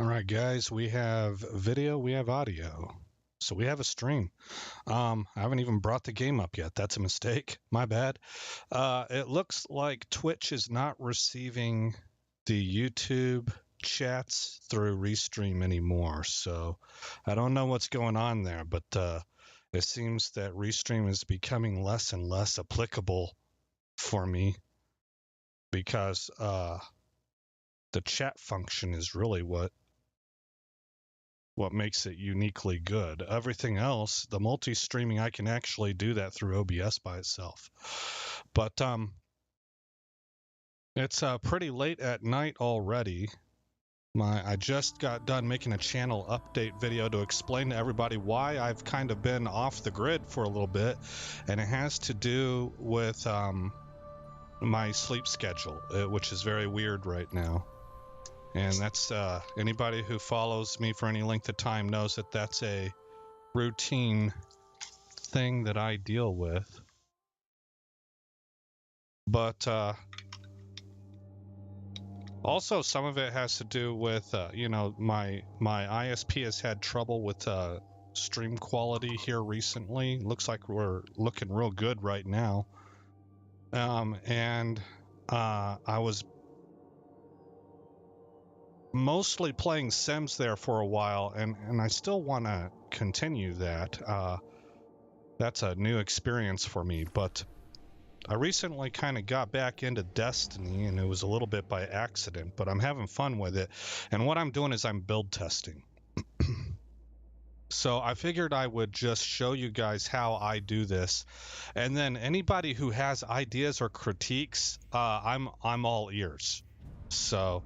All right, guys, we have video, we have audio. So we have a stream. I haven't even brought the game up yet. That's a mistake. My bad. It looks like Twitch is not receiving the YouTube chats through Restream anymore. So I don't know what's going on there, but it seems that Restream is becoming less and less applicable for me because the chat function is really what makes it uniquely good. Everything else, the multi-streaming, I can actually do that through OBS by itself. But it's pretty late at night already. I just got done making a channel update video to explain to everybody why I've kind of been off the grid for a little bit, and it has to do with my sleep schedule, which is very weird right now. And that's anybody who follows me for any length of time knows that that's a routine thing that I deal with. But also some of it has to do with my ISP has had trouble with stream quality here recently. Looks like we're looking real good right now. And I was mostly playing Sims there for a while, and I still want to continue that. That's a new experience for me, but I recently kind of got back into Destiny, and it was a little bit by accident, but I'm having fun with it. And what I'm doing is I'm build testing. So I figured I would just show you guys how I do this, and then anybody who has ideas or critiques, I'm all ears. So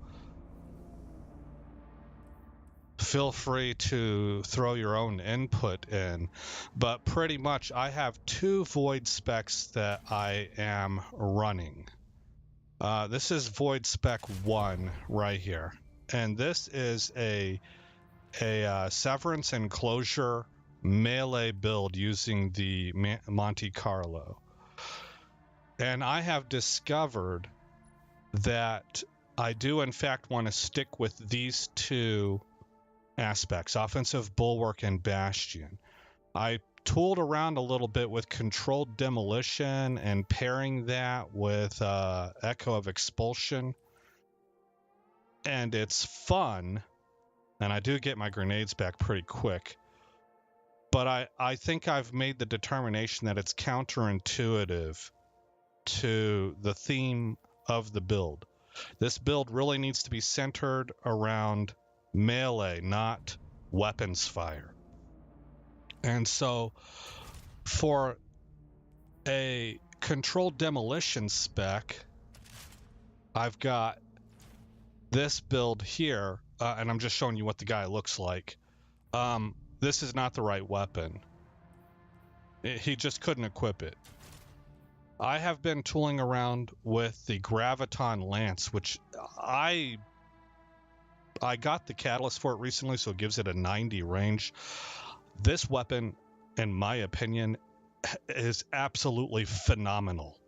feel free to throw your own input in, but pretty much I have two void specs that I am running. This is void spec 1 right here, and this is a severance enclosure melee build using the Monte Carlo. And I have discovered that I do in fact want to stick with these two aspects, offensive bulwark and bastion. I tooled around a little bit with controlled demolition and pairing that with echo of expulsion, and it's fun, and I do get my grenades back pretty quick, but I think I've made the determination that it's counterintuitive to the theme of the build. This build really needs to be centered around melee, not weapons fire. And so for a controlled demolition spec, I've got this build here, and I'm just showing you what the guy looks like. This is not the right weapon. He just couldn't equip it. I have been tooling around with the Graviton Lance, which I got the catalyst for it recently, so it gives it a 90 range. This weapon, in my opinion, is absolutely phenomenal.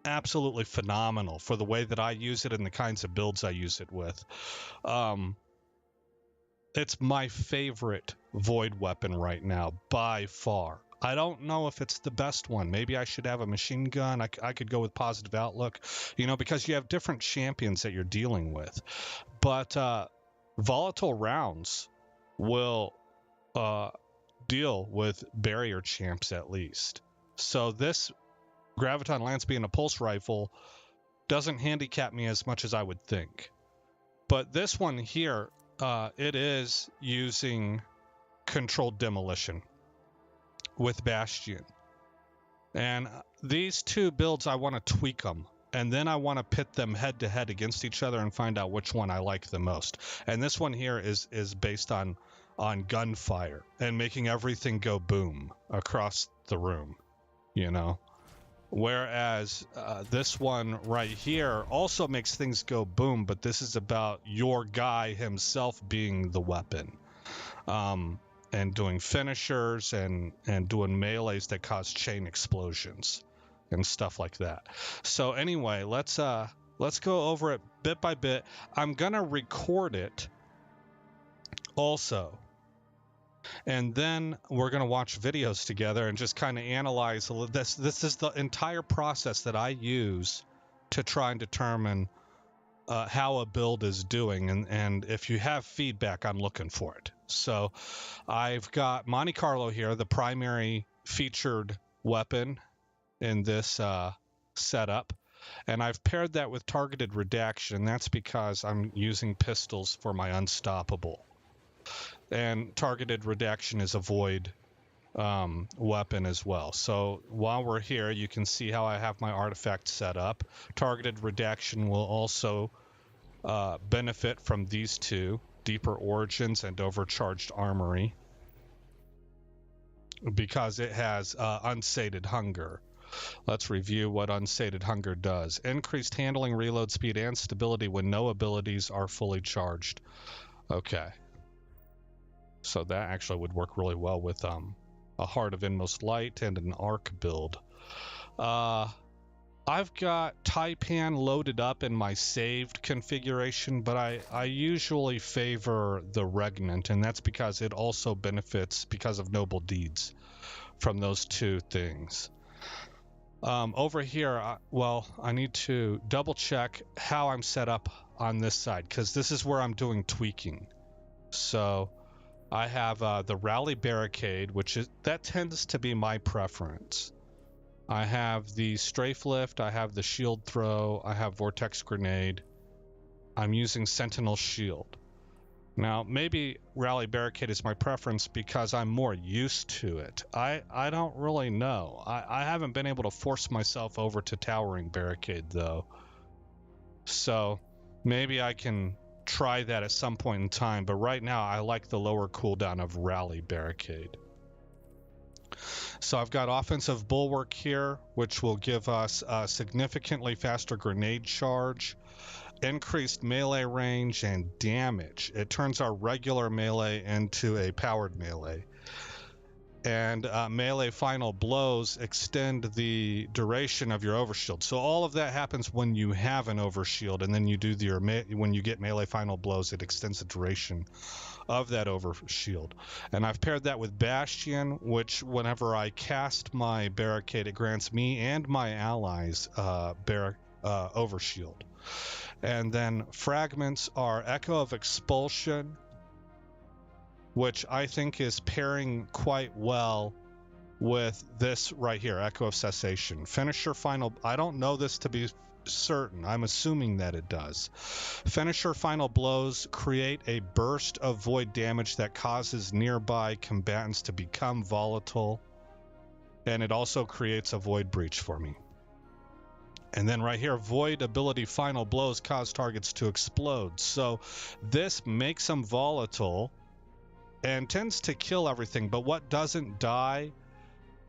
Absolutely phenomenal for the way that I use it and the kinds of builds I use it with. It's my favorite void weapon right now, by far. I don't know if it's the best one. Maybe I should have a machine gun. I could go with positive outlook, because you have different champions that you're dealing with. But volatile rounds will deal with barrier champs at least. So this Graviton Lance being a pulse rifle doesn't handicap me as much as I would think. But this one here, it is using controlled demolition with Bastion. And these two builds, I want to tweak them. And then I want to pit them head to head against each other and find out which one I like the most. And this one here is based on gunfire and making everything go boom across the room, Whereas this one right here also makes things go boom, but this is about your guy himself being the weapon. And doing finishers and doing melees that cause chain explosions and stuff like that. So anyway, let's go over it bit by bit. I'm gonna record it also. And then we're going to watch videos together and just kind of analyze this. This is the entire process that I use to try and determine how a build is doing, and if you have feedback, I'm looking for it. So I've got Monte Carlo here, the primary featured weapon in this setup, and I've paired that with targeted redaction. That's because I'm using pistols for my unstoppable, and targeted redaction is a void weapon as well. So while we're here, you can see how I have my artifact set up. Targeted redaction will also benefit from these two, Deeper Origins and Overcharged Armory, because it has Unsated Hunger. Let's review what Unsated Hunger does. Increased handling, reload speed, and stability when no abilities are fully charged. Okay. So that actually would work really well with a Heart of Inmost Light and an Arc build. I've got Taipan loaded up in my saved configuration, but I usually favor the Regnant, and that's because it also benefits because of Noble Deeds from those two things. Over here, I need to double check how I'm set up on this side, because this is where I'm doing tweaking. So I have the Rally Barricade, that tends to be my preference. I have the Strafe Lift, I have the Shield Throw, I have Vortex Grenade. I'm using Sentinel Shield. Now, maybe Rally Barricade is my preference because I'm more used to it. I don't really know. I haven't been able to force myself over to Towering Barricade, though. So maybe I can try that at some point in time, but right now I like the lower cooldown of Rally Barricade. So I've got Offensive Bulwark here, which will give us a significantly faster grenade charge, increased melee range, and damage. It turns our regular melee into a powered melee. And melee final blows extend the duration of your overshield. So all of that happens when you have an overshield, and then you do when you get melee final blows, it extends the duration of that overshield. And I've paired that with Bastion, which whenever I cast my barricade, it grants me and my allies overshield. And then fragments are Echo of Expulsion, which I think is pairing quite well with this right here, Echo of Cessation. Finisher Final, I don't know this to be certain, I'm assuming that it does. Finisher Final Blows create a burst of void damage that causes nearby combatants to become volatile, and it also creates a void breach for me. And then right here, Void ability Final Blows cause targets to explode. So this makes them volatile and tends to kill everything, but what doesn't die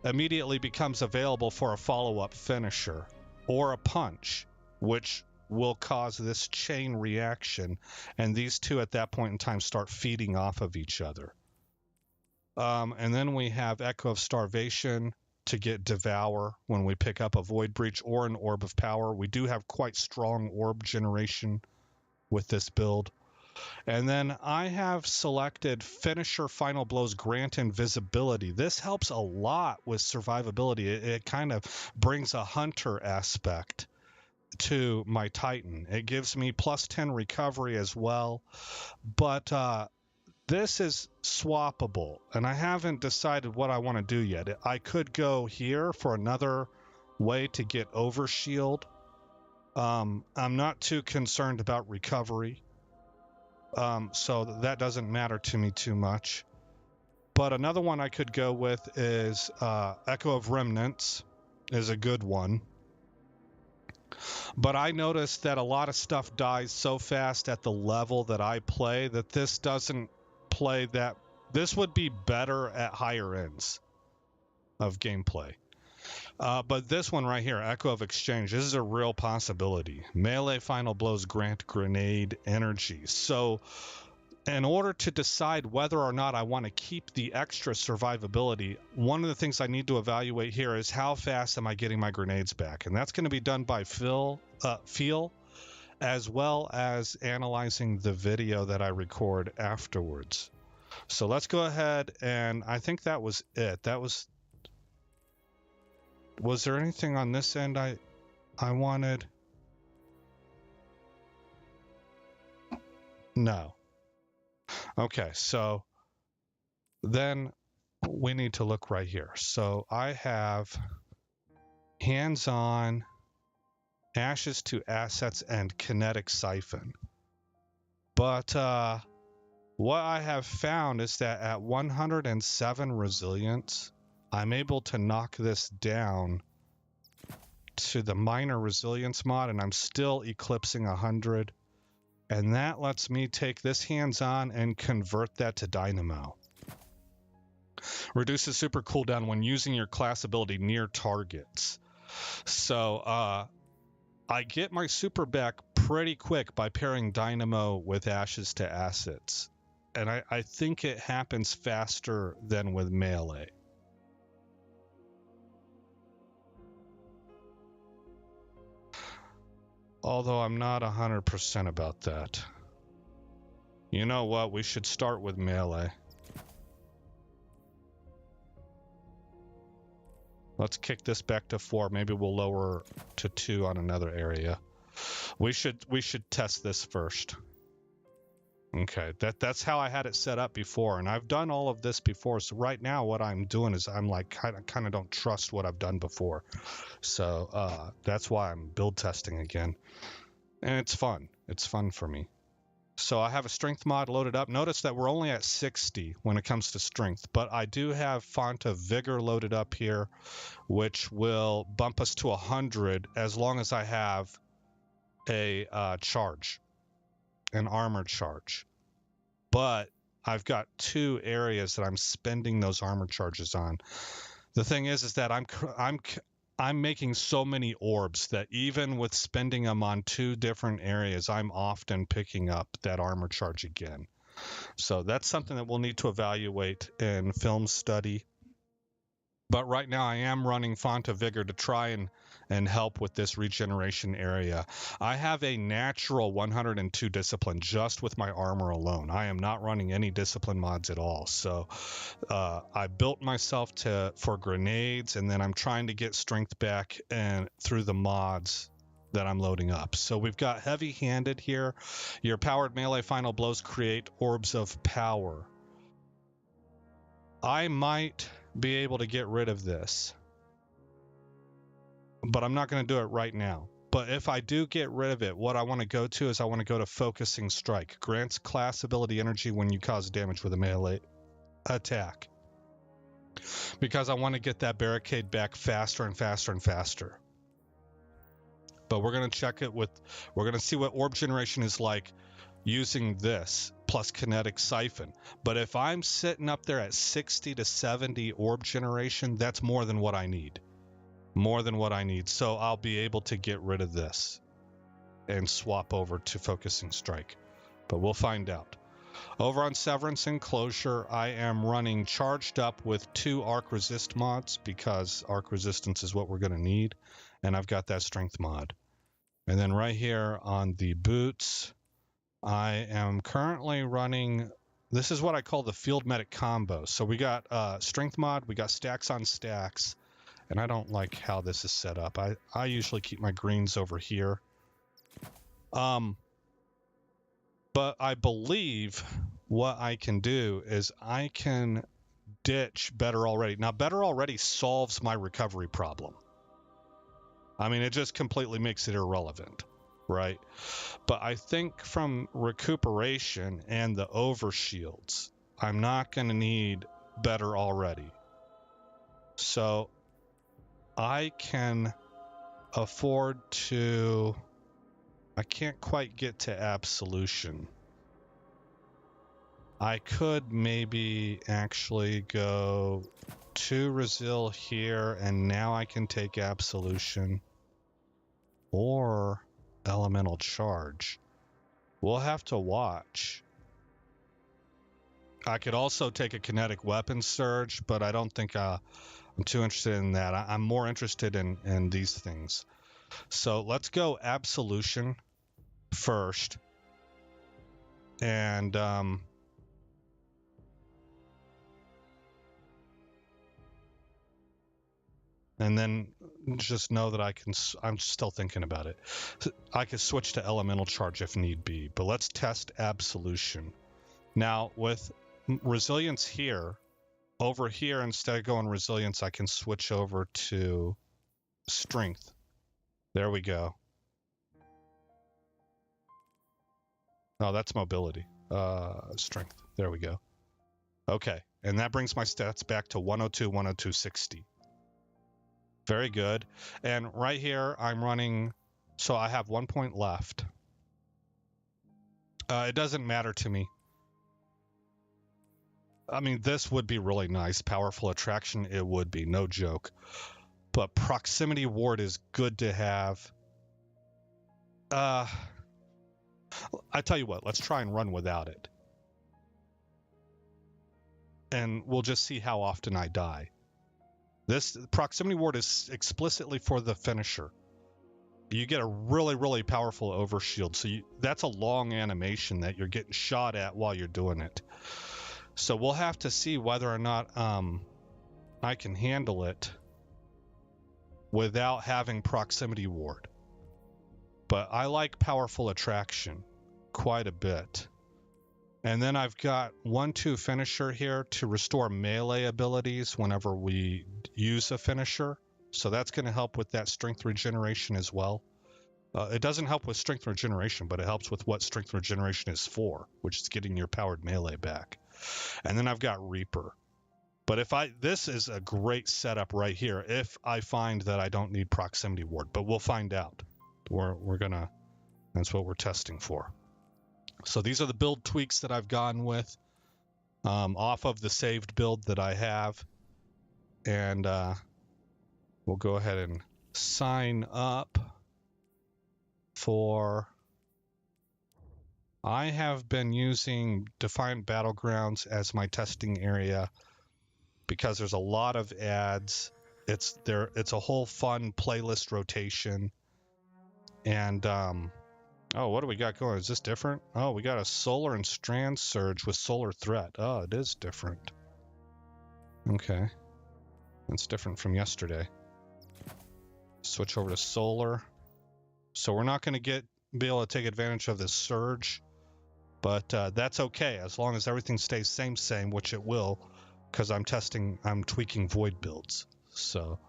immediately becomes available for a follow-up finisher or a punch, which will cause this chain reaction, and these two at that point in time start feeding off of each other. And then we have Echo of Starvation to get Devour when we pick up a Void Breach or an Orb of Power. We do have quite strong orb generation with this build. And then I have selected Finisher Final Blows Grant Invisibility. This helps a lot with survivability. It kind of brings a hunter aspect to my Titan. It gives me plus 10 recovery as well. But this is swappable, and I haven't decided what I want to do yet. I could go here for another way to get Overshield. I'm not too concerned about recovery. So that doesn't matter to me too much. But another one I could go with is Echo of Remnants is a good one. But I noticed that a lot of stuff dies so fast at the level that I play that this doesn't play that. This would be better at higher ends of gameplay. But this one right here, Echo of Exchange, this is a real possibility. Melee Final Blows grant grenade energy. So in order to decide whether or not I want to keep the extra survivability, one of the things I need to evaluate here is how fast am I getting my grenades back? And that's going to be done by feel, as well as analyzing the video that I record afterwards. So let's go ahead, and I think that was it. Was there anything on this end I wanted? No. Okay, so then we need to look right here. So I have hands-on, ashes to assets, and kinetic siphon. But what I have found is that at 107 resilience, I'm able to knock this down to the minor resilience mod, and I'm still eclipsing 100. And that lets me take this hands-on and convert that to dynamo. Reduces super cooldown when using your class ability near targets. So I get my super back pretty quick by pairing dynamo with ashes to assets. And I think it happens faster than with melee. Although I'm not 100% about that. You know what? We should start with melee. Let's kick this back to 4. Maybe we'll lower to 2 on another area. We should test this first. Okay, that's how I had it set up before, and I've done all of this before. So right now, what I'm doing is I'm like kind of don't trust what I've done before. So that's why I'm build testing again, and it's fun. It's fun for me. So I have a strength mod loaded up. Notice that we're only at 60 when it comes to strength, but I do have Font of Vigor loaded up here, which will bump us to 100 as long as I have a charge, an armor charge. But I've got 2 areas that I'm spending those armor charges on. The thing is that I'm making so many orbs that even with spending them on 2 different areas, I'm often picking up that armor charge again. So that's something that we'll need to evaluate in film study. But right now I am running Font of Vigor to try and help with this regeneration area. I have a natural 102 discipline just with my armor alone. I am not running any discipline mods at all. So I built myself for grenades, and then I'm trying to get strength back and through the mods that I'm loading up. So we've got heavy-handed here. Your powered melee final blows create orbs of power. I might be able to get rid of this, but I'm not going to do it right now. But if I do get rid of it, what I want to go to is I want to go to Focusing Strike. Grants class ability energy when you cause damage with a melee attack, because I want to get that barricade back faster and faster and faster. But we're going to check it with, we're going to see what orb generation is like using this plus kinetic siphon. But if I'm sitting up there at 60 to 70 orb generation, that's more than what I need. More than what I need. So I'll be able to get rid of this and swap over to Focusing Strike. But we'll find out. Over on Severance Enclosure, I am running charged up with 2 arc resist mods because arc resistance is what we're going to need. And I've got that strength mod. And then right here on the boots, I am currently running, this is what I call the field medic combo. So we got strength mod, we got stacks on stacks, and I don't like how this is set up. I usually keep my greens over here. But I believe what I can do is I can ditch Better Already. Now, Better Already solves my recovery problem. I mean, it just completely makes it irrelevant, right? But I think from recuperation and the overshields, I'm not going to need Better Already. So I can afford to, I can't quite get to Absolution. I could maybe actually go to Resil here, and now I can take Absolution. Or Elemental Charge. We'll have to watch. I could also take a kinetic weapon surge, but I don't think I'm too interested in that. I'm more interested in these things. So let's go Absolution first. And and then just know that I'm still thinking about it. I could switch to elemental charge if need be, but let's test absolution. Now with resilience here, over here, instead of going resilience, I can switch over to strength. There we go. Oh, that's mobility. Strength. There we go. Okay, and that brings my stats back to 102, 102, 60. Very good. And right here, I'm running, so I have 1 point left. It doesn't matter to me. I mean, this would be really nice. Powerful attraction, it would be, no joke. But proximity ward is good to have. I tell you what, let's try and run without it. And we'll just see how often I die. This proximity ward is explicitly for the finisher. You get a really, really powerful overshield. So that's a long animation that you're getting shot at while you're doing it. So we'll have to see whether or not I can handle it without having proximity ward. But I like powerful attraction quite a bit. And then I've got 1-2 finisher here to restore melee abilities whenever we use a finisher. So that's going to help with that strength regeneration as well. It doesn't help with strength regeneration, but it helps with what strength regeneration is for, which is getting your powered melee back. And then I've got Reaper. But this is a great setup right here if I find that I don't need proximity ward, but we'll find out. That's what we're testing for. So these are the build tweaks that I've gone with off of the saved build that I have. And we'll go ahead and sign up for... I have been using Defiant Battlegrounds as my testing area because there's a lot of ads. It's a whole fun playlist rotation. And oh, what do we got going? Is this different? Oh, we got a Solar and Strand Surge with Solar Threat. Oh, it is different. Okay. That's different from yesterday. Switch over to Solar. So we're not going to be able to take advantage of this surge, but that's okay as long as everything stays same, which it will, because I'm tweaking void builds. So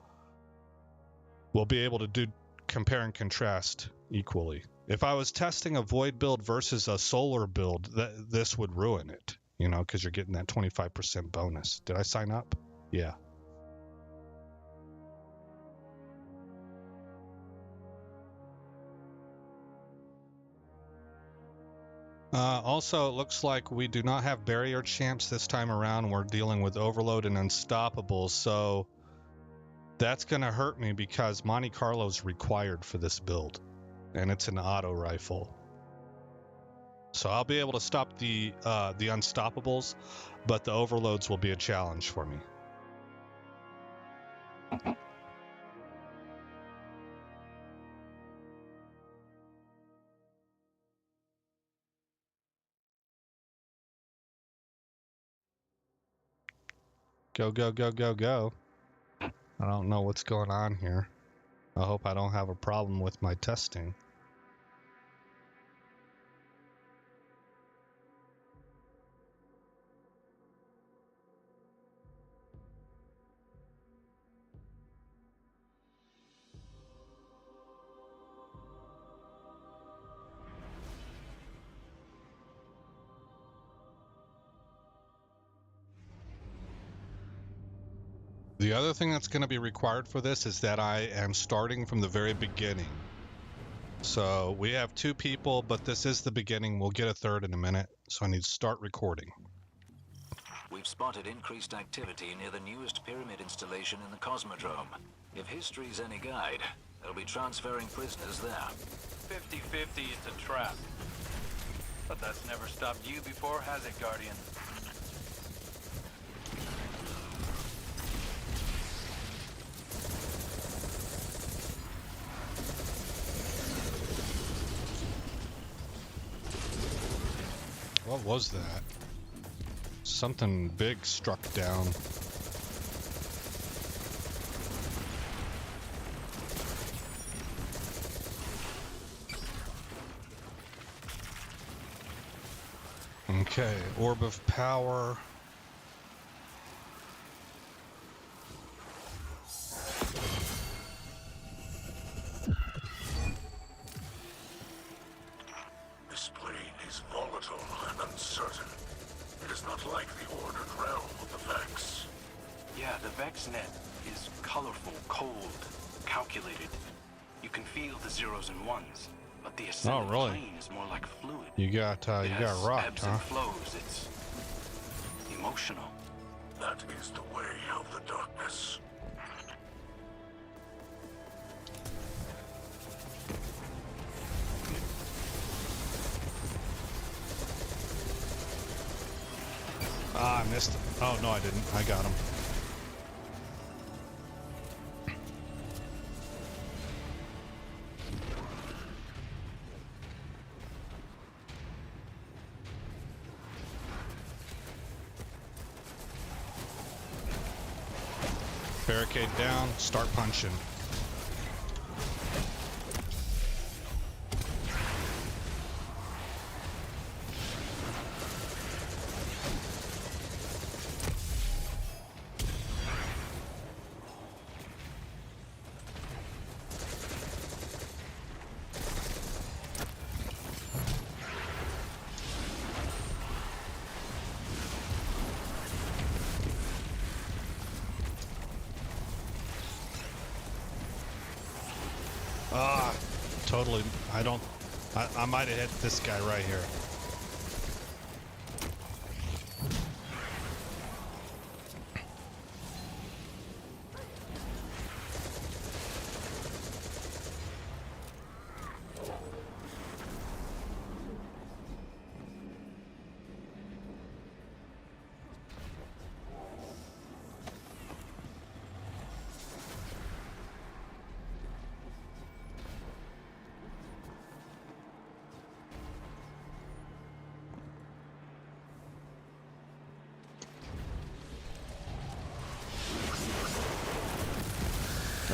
we'll be able to do compare and contrast equally. If I was testing a void build versus a solar build, this would ruin it, because you're getting that 25% bonus. Did I sign up? Yeah. Also, it looks like we do not have barrier champs this time around. We're dealing with Overload and Unstoppable, so that's going to hurt me because Monte Carlo's required for this build, and it's an auto rifle. So I'll be able to stop the Unstoppables, but the Overloads will be a challenge for me. Go, go, go, go, go. I don't know what's going on here. I hope I don't have a problem with my testing. The other thing that's going to be required for this is that I am starting from the very beginning. So we have 2 people, but this is the beginning. We'll get a third in a minute, so I need to start recording. We've spotted increased activity near the newest pyramid installation in the Cosmodrome. If history's any guide, they'll be transferring prisoners there. 50-50, it's a trap. But that's never stopped you before, has it, Guardian? What was that? Something big struck down. Okay, Orb of Power. This plane is volatile and uncertain. It is not like the ordered realm of the Vex. Yeah, the Vex net is colorful, cold, calculated. You can feel the zeros and ones, but the ascending really? plane is more like fluid. You got rocked, ebbs huh? and flows. It's emotional. That is the way of the darkness. Ah, I missed him. Oh, no, I didn't. I got him. Barricade down, start punching. Ah, totally. I might have hit this guy right here.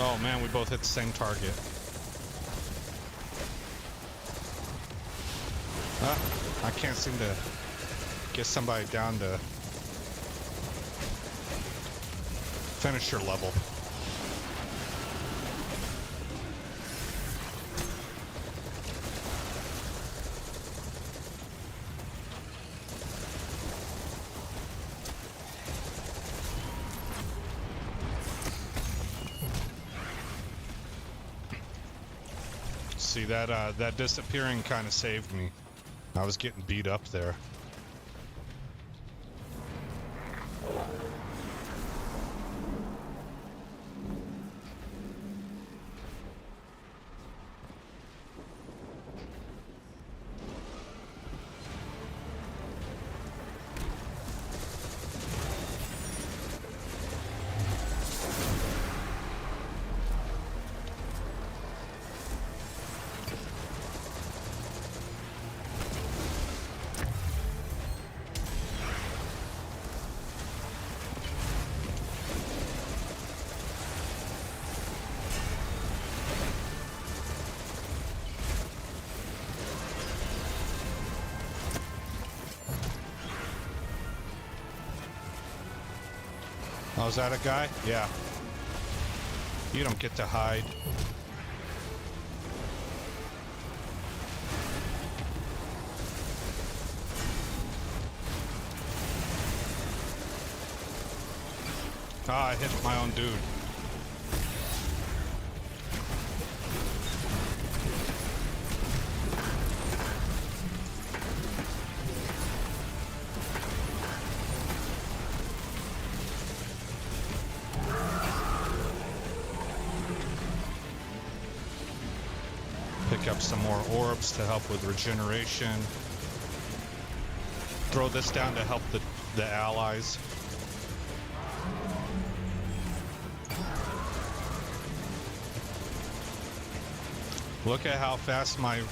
Oh man, we both hit the same target. I can't seem to get somebody down to finish your level. See, that disappearing kind of saved me. I was getting beat up there. Oh, is that a guy? Yeah. You don't get to hide. Ah, I hit my own dude. Pick up some more orbs to help with regeneration. Throw this down to help the allies. Look at how fast my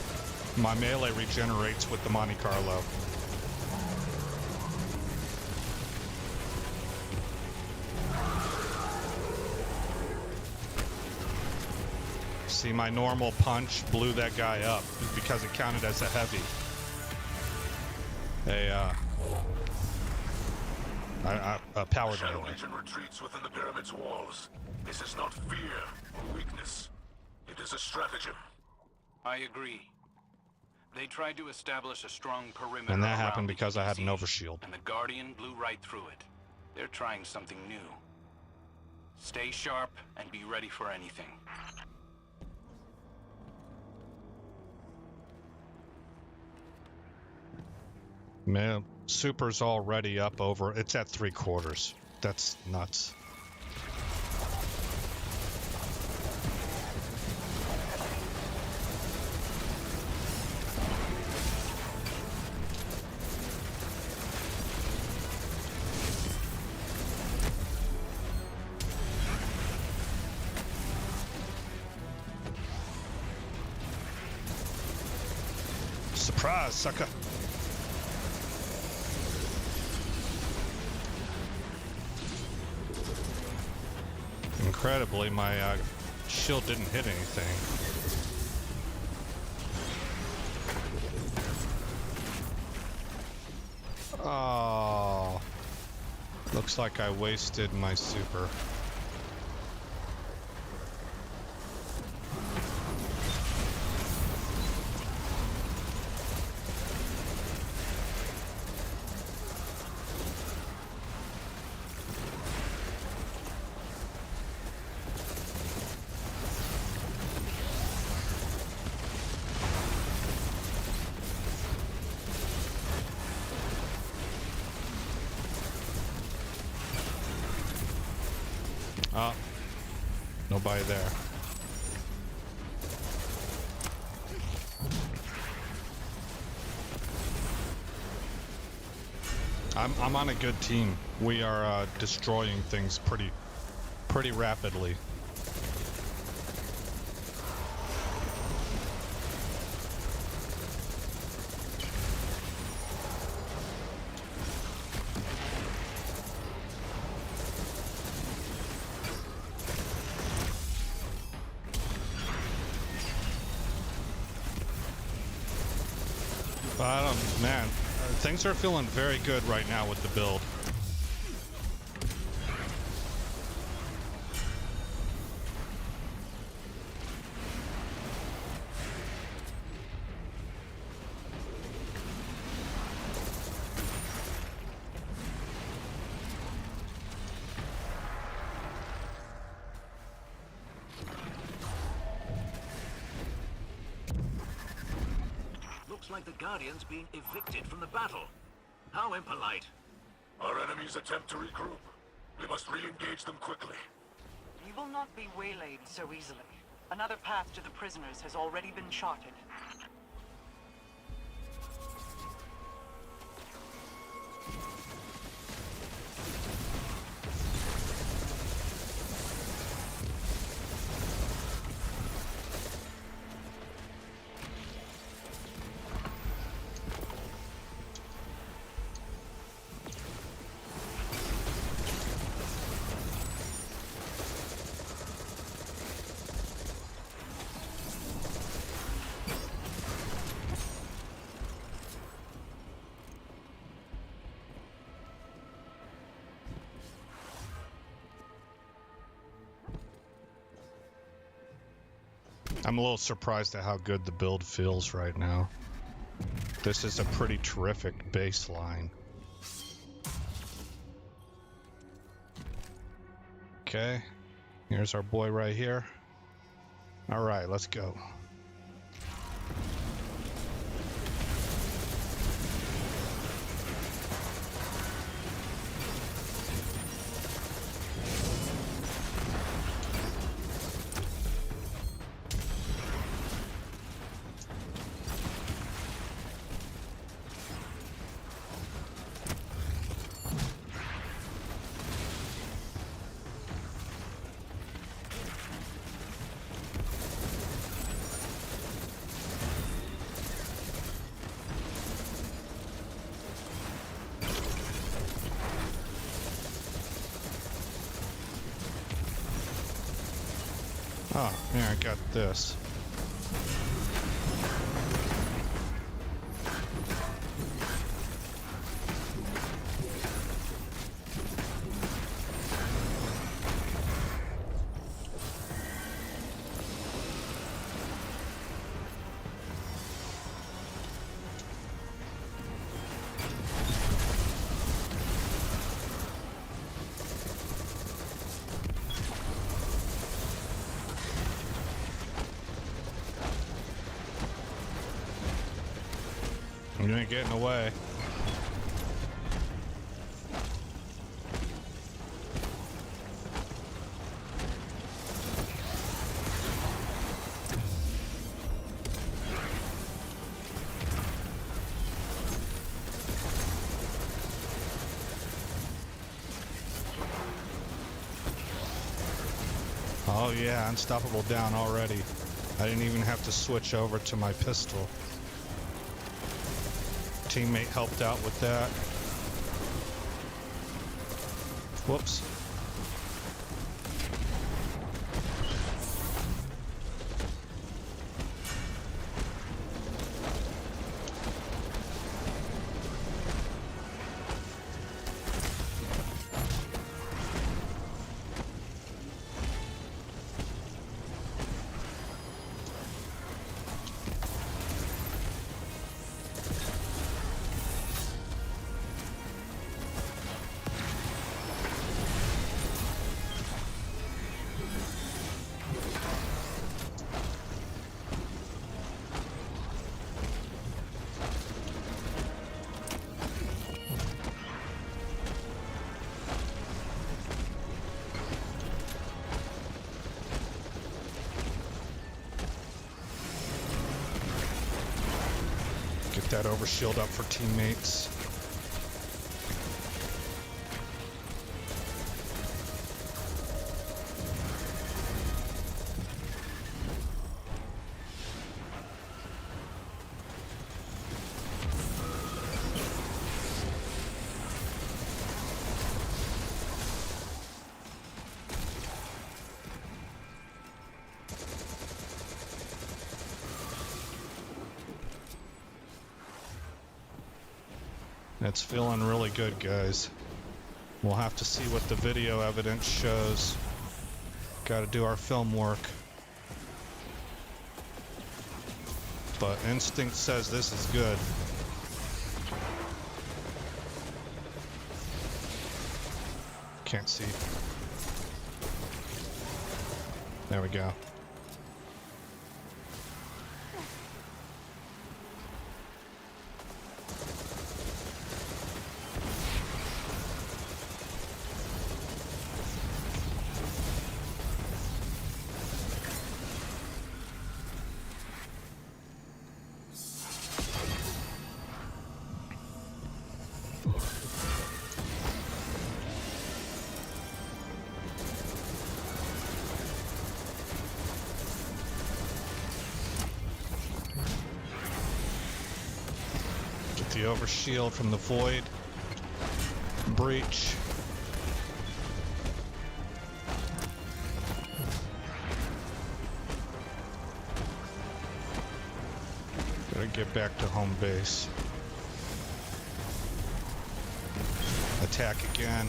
melee regenerates with the Monte Carlo. See, my normal punch blew that guy up because it counted as a heavy. a power Shadow melee. Legion retreats within the pyramid's walls. This is not fear or weakness. It is a stratagem. I agree. They tried to establish a strong perimeter. And that around happened the because I had an EDZ, overshield. and the Guardian blew right through it. They're trying something new. Stay sharp and be ready for anything. Man, Super's already up over. It's at 3/4. That's nuts. Surprise, sucker. Incredibly, my shield didn't hit anything. Oh, looks like I wasted my super. Oh, nobody there. I'm on a good team. We are destroying things pretty rapidly. Man, things are feeling very good right now with the build. Looks like the Guardian's being evicted from the battle. How impolite. Our enemies attempt to regroup. We must re-engage them quickly. You will not be waylaid so easily. Another path to the prisoners has already been charted. I'm a little surprised at how good the build feels right now. This is a pretty terrific baseline. Okay, here's our boy right here. All right, let's go. Oh, yeah, I got this. ain't getting away. Oh yeah, unstoppable down already. I didn't even have to switch over to my pistol. Teammate helped out with that. Whoops. Get that overshield up for teammates. It's feeling really good, guys. We'll have to see what the video evidence shows. Got to do our film work. But instinct says this is good. Can't see. There we go. The overshield from the void breach. Gotta get back to home base. Attack again.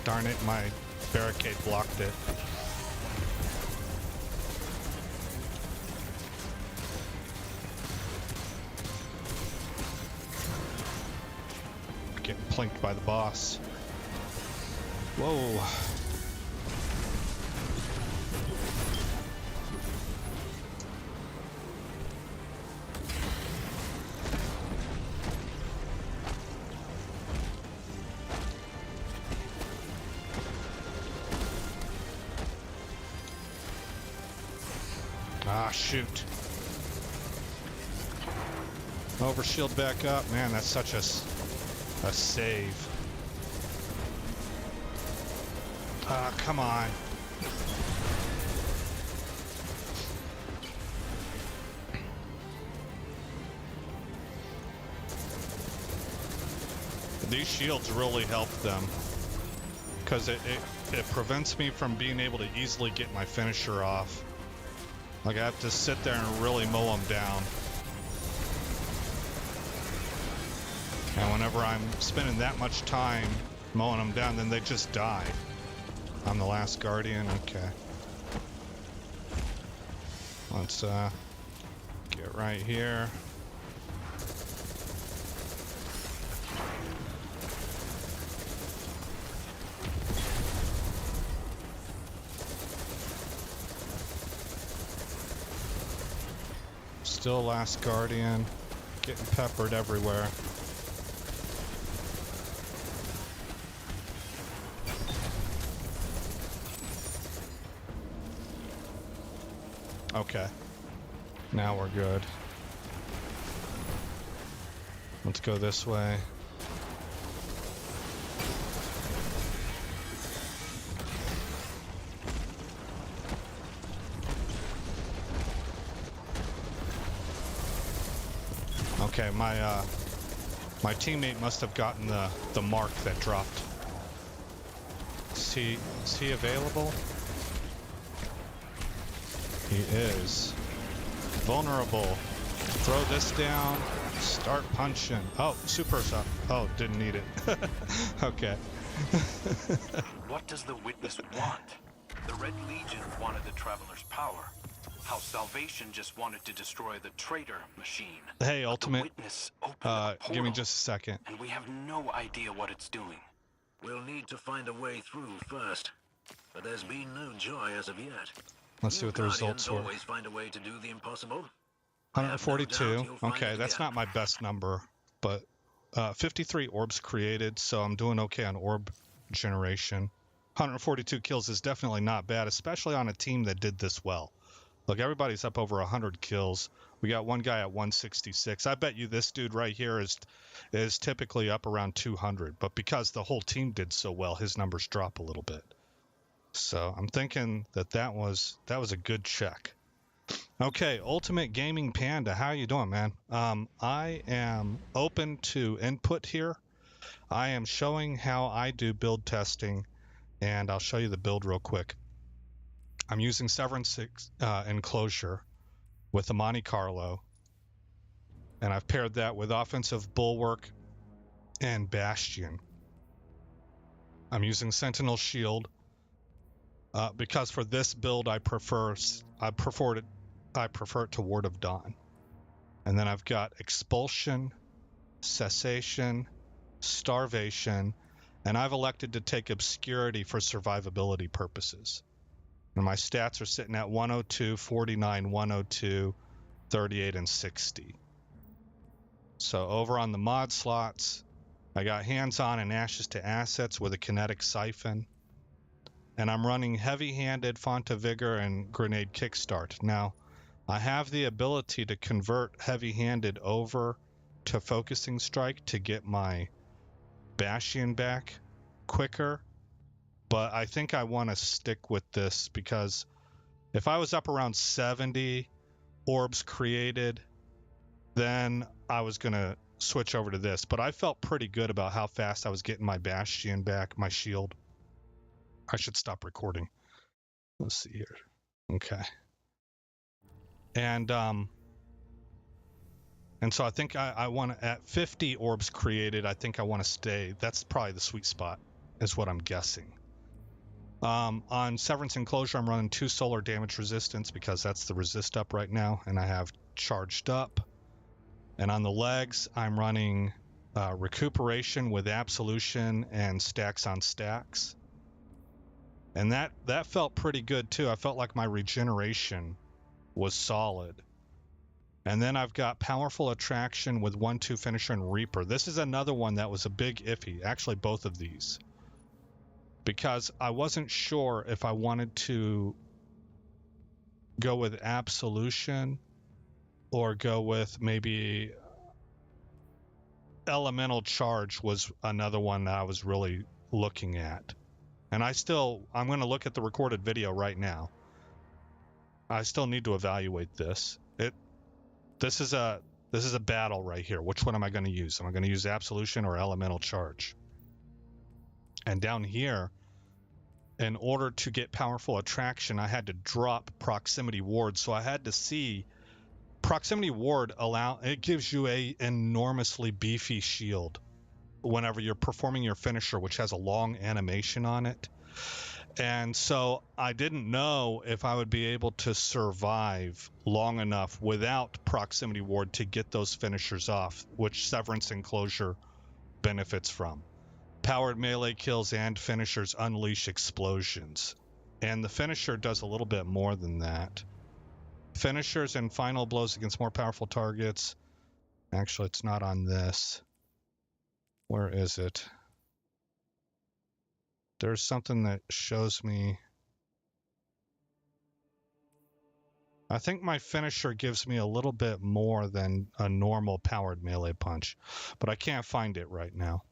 Darn it, my barricade blocked it. Getting plinked by the boss. Whoa. Ah, shoot. Overshield back up. Man, that's such a save. Ah, come on. These shields really help them. Because it prevents me from being able to easily get my finisher off. Like, I have to sit there and really mow them down. And whenever I'm spending that much time mowing them down, then they just die. I'm the last Guardian, okay. Let's get right here. Still Last Guardian, getting peppered everywhere. Okay, now we're good. Let's go this way. Okay, my teammate must have gotten the mark that dropped. Is he available? He is. Vulnerable. Throw this down. Start punching. Oh, super shot. Oh, didn't need it. Okay. What does the Witness want? The Red Legion wanted the Traveler's power. House Salvation just wanted to destroy the traitor machine. Hey, But Ultimate. The Witness opened a Give me portal, just a second. and we have no idea what it's doing. We'll need to find a way through first. But there's been no joy as of yet. Let's see You what the results Guardians were. always find a way to do the impossible. I have no doubt 142. you'll find Okay, it that's again. not my best number, but 53 orbs created, so I'm doing okay on orb generation. 142 kills is definitely not bad, especially on a team that did this well. Look, everybody's up over 100 kills. We got one guy at 166. I bet you this dude right here is typically up around 200, but because the whole team did so well, his numbers drop a little bit. So I'm thinking that was a good check. Okay, Ultimate Gaming Panda, how you doing, man? I am open to input here. I am showing how I do build testing, and I'll show you the build real quick. I'm using Severance Enclosure with the Monte Carlo, and I've paired that with Offensive Bulwark and Bastion. I'm using Sentinel Shield because for this build I prefer it to Ward of Dawn. And then I've got Expulsion, Cessation, Starvation, and I've elected to take Obscurity for survivability purposes. And my stats are sitting at 102, 49, 102, 38, and 60. So over on the mod slots, I got Hands-On and Ashes to Assets with a Kinetic Siphon. And I'm running Heavy-Handed, Font of Vigor, and Grenade Kickstart. Now, I have the ability to convert Heavy-Handed over to Focusing Strike to get my Bastion back quicker, but I think I want to stick with this because if I was up around 70 orbs created, then I was going to switch over to this, but I felt pretty good about how fast I was getting my Bastion back, my shield. I should stop recording. Let's see here. Okay. And so I think I want to, at 50 orbs created, I think I want to stay. That's probably the sweet spot, is what I'm guessing. On Severance Enclosure, I'm running 2 solar damage resistance because that's the resist up right now, and I have charged up. And on the legs, I'm running Recuperation with Absolution and Stacks on Stacks. And that felt pretty good too. I felt like my regeneration was solid. And then I've got Powerful Attraction with 1-2 Finisher and Reaper. This is another one that was a big iffy. Actually, both of these. Because I wasn't sure if I wanted to go with Absolution or go with maybe Elemental Charge was another one that I was really looking at. And I'm going to look at the recorded video right now. I still need to evaluate this. This is a battle right here. Which one am I going to use? Am I going to use Absolution or Elemental Charge? And down here, in order to get Powerful Attraction, I had to drop Proximity Ward. So I had to see Proximity Ward it gives you a enormously beefy shield whenever you're performing your finisher, which has a long animation on it. And so I didn't know if I would be able to survive long enough without proximity ward to get those finishers off, which Severance Enclosure benefits from. Powered melee kills and finishers unleash explosions. And the finisher does a little bit more than that. Finishers and final blows against more powerful targets. Actually, it's not on this. Where is it? There's something that shows me. I think my finisher gives me a little bit more than a normal powered melee punch, but I can't find it right now.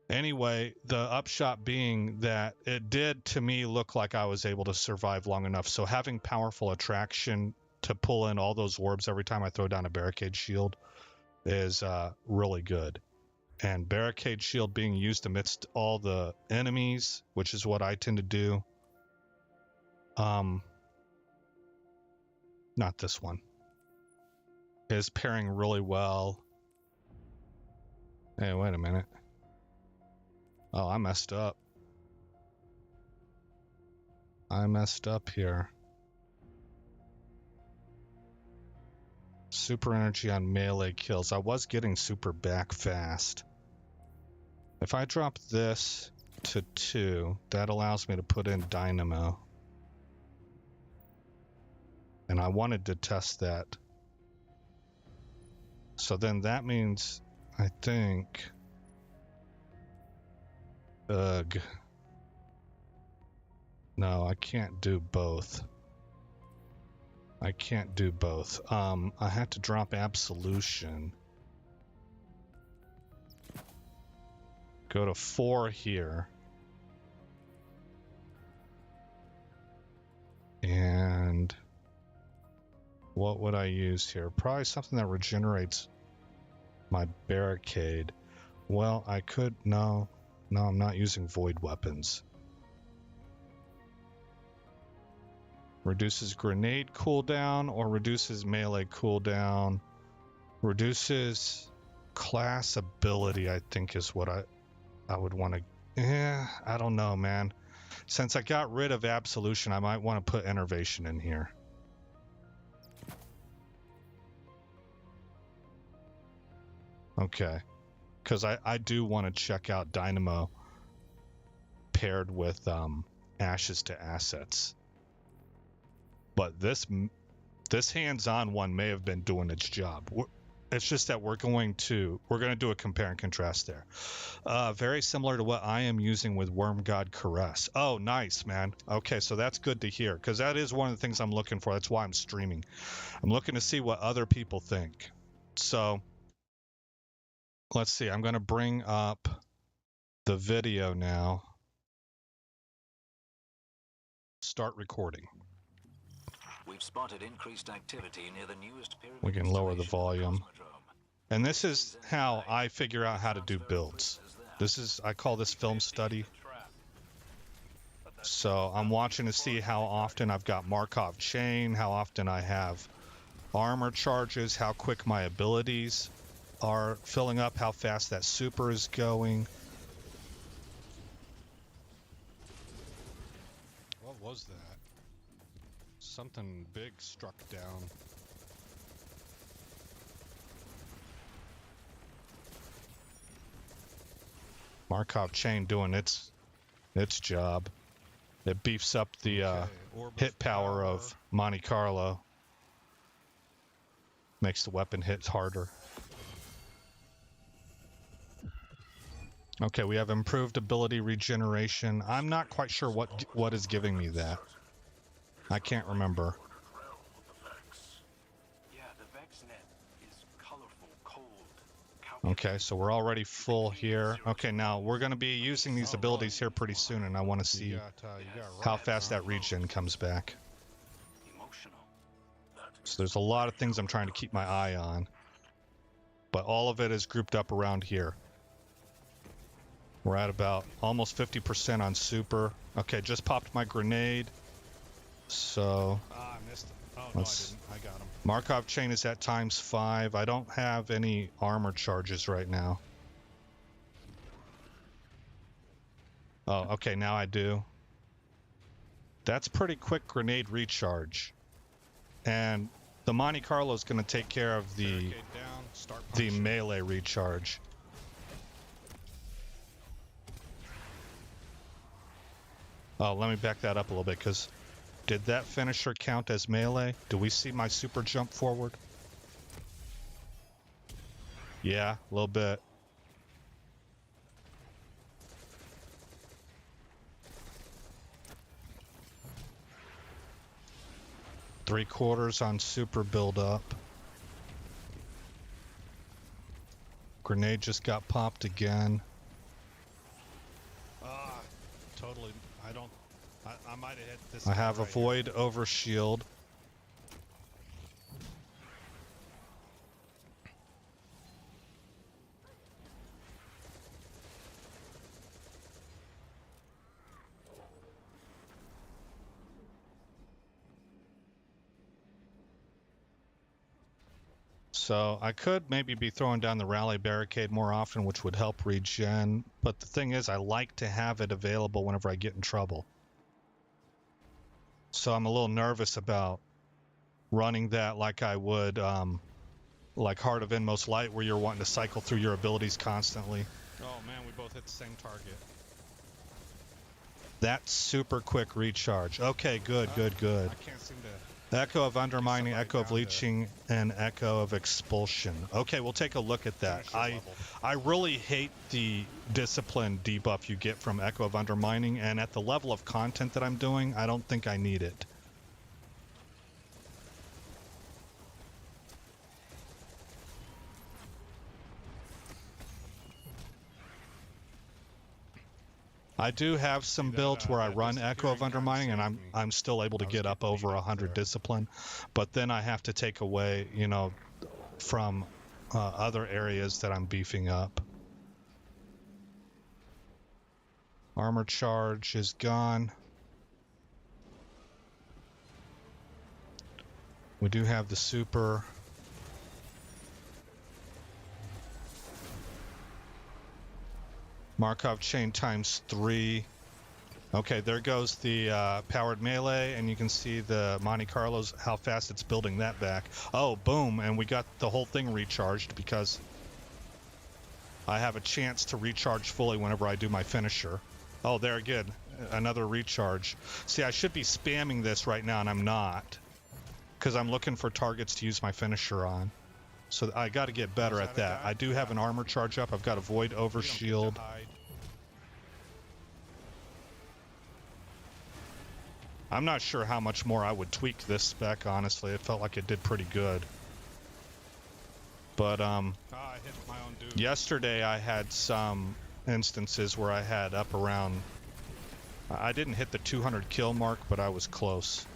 Anyway, the upshot being that it did to me look like I was able to survive long enough. So having powerful attraction to pull in all those orbs every time I throw down a barricade shield is really good. And barricade shield being used amidst all the enemies, which is what I tend to do. Not this one. Is pairing really well. Hey, wait a minute. Oh, I messed up. I messed up here. Super energy on melee kills. I was getting super back fast. If I drop this to 2, that allows me to put in dynamo. And I wanted to test that. So then that means, I think... Ugh. No, I can't do both. I can't do both. I have to drop absolution. Go to 4 here. And what would I use here? Probably something that regenerates my barricade. Well, I could... No, I'm not using void weapons. Reduces grenade cooldown or reduces melee cooldown. Reduces class ability, I think is what I would want to... I don't know, man. Since I got rid of absolution, I might want to put enervation in here. Okay. Because I do want to check out Dynamo paired with Ashes to Assets. But this hands-on one may have been doing its job. It's just that we're going to do a compare and contrast there. Very similar to what I am using with Worm God Caress. Oh, nice, man. Okay, so that's good to hear, because that is one of the things I'm looking for. That's why I'm streaming. I'm looking to see what other people think. So let's see. I'm going to bring up the video now. Start recording. We've spotted increased activity near the newest pyramid. We can lower the installation volume. in the Cosmodrome. And this is how I figure out how to do builds. I call this film study. So I'm watching to see how often I've got Markov chain, how often I have armor charges, how quick my abilities are filling up, how fast that super is going. What was that? Something big struck down. Markov chain doing its job. It beefs up the hit power of Monte Carlo. Makes the weapon hit harder. Okay, we have improved ability regeneration. I'm not quite sure what is giving me that. I can't remember. Yeah, the VexNet is colorful, cold. Okay, so we're already full here. Okay, now we're going to be using these abilities here pretty soon, and I want to see how fast that regen comes back. Emotional. So there's a lot of things I'm trying to keep my eye on. But all of it is grouped up around here. We're at about almost 50% on super. Okay, just popped my grenade. So I missed him. Oh, no, I didn't. I got him. Markov chain is at ×5. I don't have any armor charges right now. Oh, okay, now I do. That's pretty quick grenade recharge. And the Monte Carlo is going to take care of the melee recharge. Oh, let me back that up a little bit, because did that finisher count as melee? Do we see my super jump forward? Yeah, a little bit. Three-quarters on super build-up. Grenade just got popped again. Totally. I might have hit this. I have a void over shield. So I could maybe be throwing down the rally barricade more often, which would help regen. But the thing is, I like to have it available whenever I get in trouble. So I'm a little nervous about running that like I would, like Heart of Inmost Light, where you're wanting to cycle through your abilities constantly. Oh man, we both hit the same target. That's super quick recharge. Okay, good. I can't seem to... Echo of Undermining, Echo of Leeching, and Echo of Expulsion. Okay, we'll take a look at that. I really hate the discipline debuff you get from Echo of Undermining, and at the level of content that I'm doing, I don't think I need it. I do have some builds where I run Echo of Undermining, and I'm still able to get up over 100 discipline, but then I have to take away, you know, from other areas that I'm beefing up. Armor charge is gone. We do have the super. Markov chain times 3. Okay, there goes the powered melee, and you can see the Monte Carlos, how fast it's building that back. Oh, boom, and we got the whole thing recharged because I have a chance to recharge fully whenever I do my finisher. Oh, there again, another recharge. See, I should be spamming this right now, and I'm not, because I'm looking for targets to use my finisher on. So I got to get better at that. I do have an armor charge up. I've got a void over shield. I'm not sure how much more I would tweak this spec, honestly. It felt like it did pretty good. But I hit my own dude. Yesterday I had some instances where I had up around... I didn't hit the 200 kill mark, but I was close.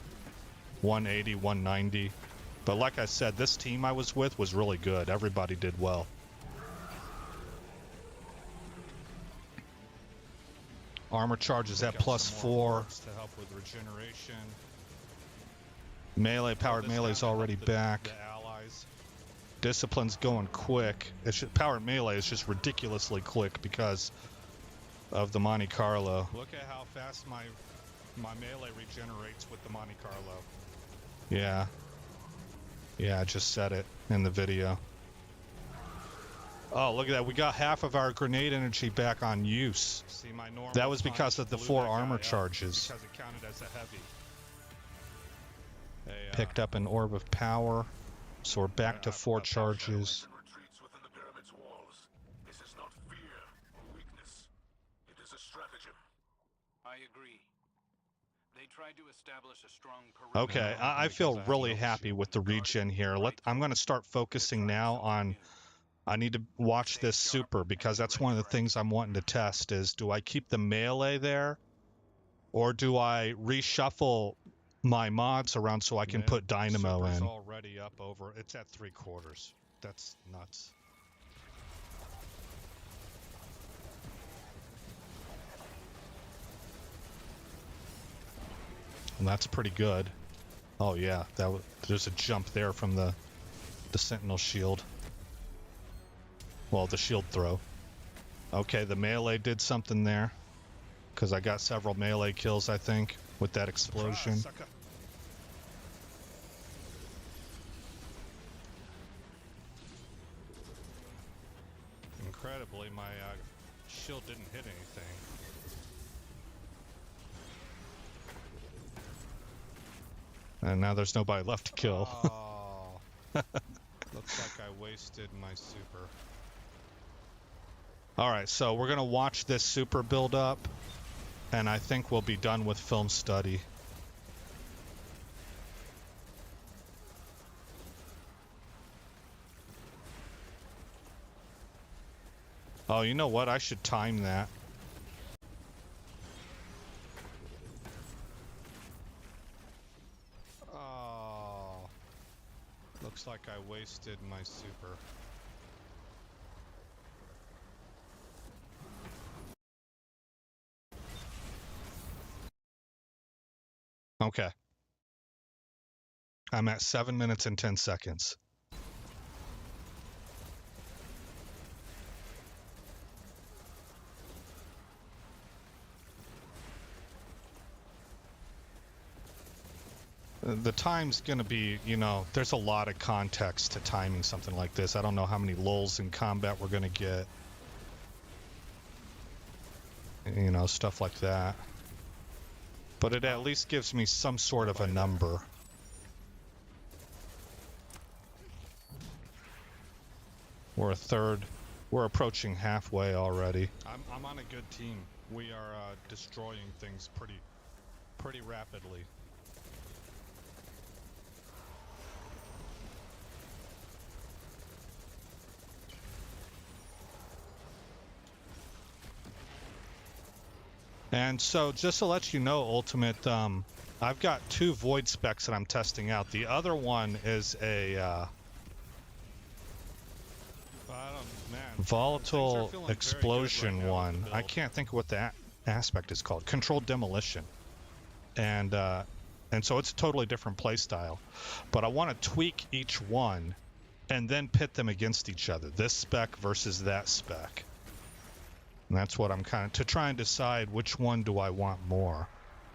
180, 190. But like I said, this team I was with was really good. Everybody did well. Armor charge is at +4 to help with regeneration. Melee, powered melee is already back. Discipline's going quick. Powered melee is just ridiculously quick because of the Monte Carlo. Look at how fast my melee regenerates with the Monte Carlo. Yeah. Yeah, I just said it in the video. Oh, look at that. We got half of our grenade energy back on use. See, my that was because of the 4 armor charges. Because it counted as a heavy. Picked up an orb of power, so we're back to 4 charges. Retreats within the pyramid's walls. This is not fear or weakness. It is a stratagem. I agree. They tried to establish a strong perimeter. Okay, I feel really happy with the regen here. I'm going to start focusing now on... I need to watch this super, because that's one of the things I'm wanting to test is, do I keep the melee there? Or do I reshuffle my mods around so I can put Dynamo in? Already up over, it's at 3/4. That's nuts. And that's pretty good. Oh yeah, there's a jump there from the Sentinel shield. Well, the shield throw. Okay, the melee did something there, because I got several melee kills, I think. with that explosion. Surprise, sucker. Incredibly, my shield didn't hit anything. And now there's nobody left to kill. Oh. Looks like I wasted my super. Alright, so we're going to watch this super build up, and I think we'll be done with film study. Oh, you know what? I should time that. Oh. Looks like I wasted my super. Okay. I'm at 7 minutes and 10 seconds. The time's gonna be, you know, there's a lot of context to timing something like this. I don't know how many lulls in combat we're gonna get. You know, stuff like that. But it at least gives me some sort of a number. We're approaching halfway already. I'm on a good team. We are destroying things pretty rapidly. And so, just to let you know, Ultimate, I've got 2 void specs that I'm testing out. The other one is a volatile explosion one. I can't think of what that aspect is called. Controlled demolition. And so it's a totally different playstyle. But I want to tweak each one and then pit them against each other. This spec versus that spec. And that's what I'm to try and decide which one do I want more.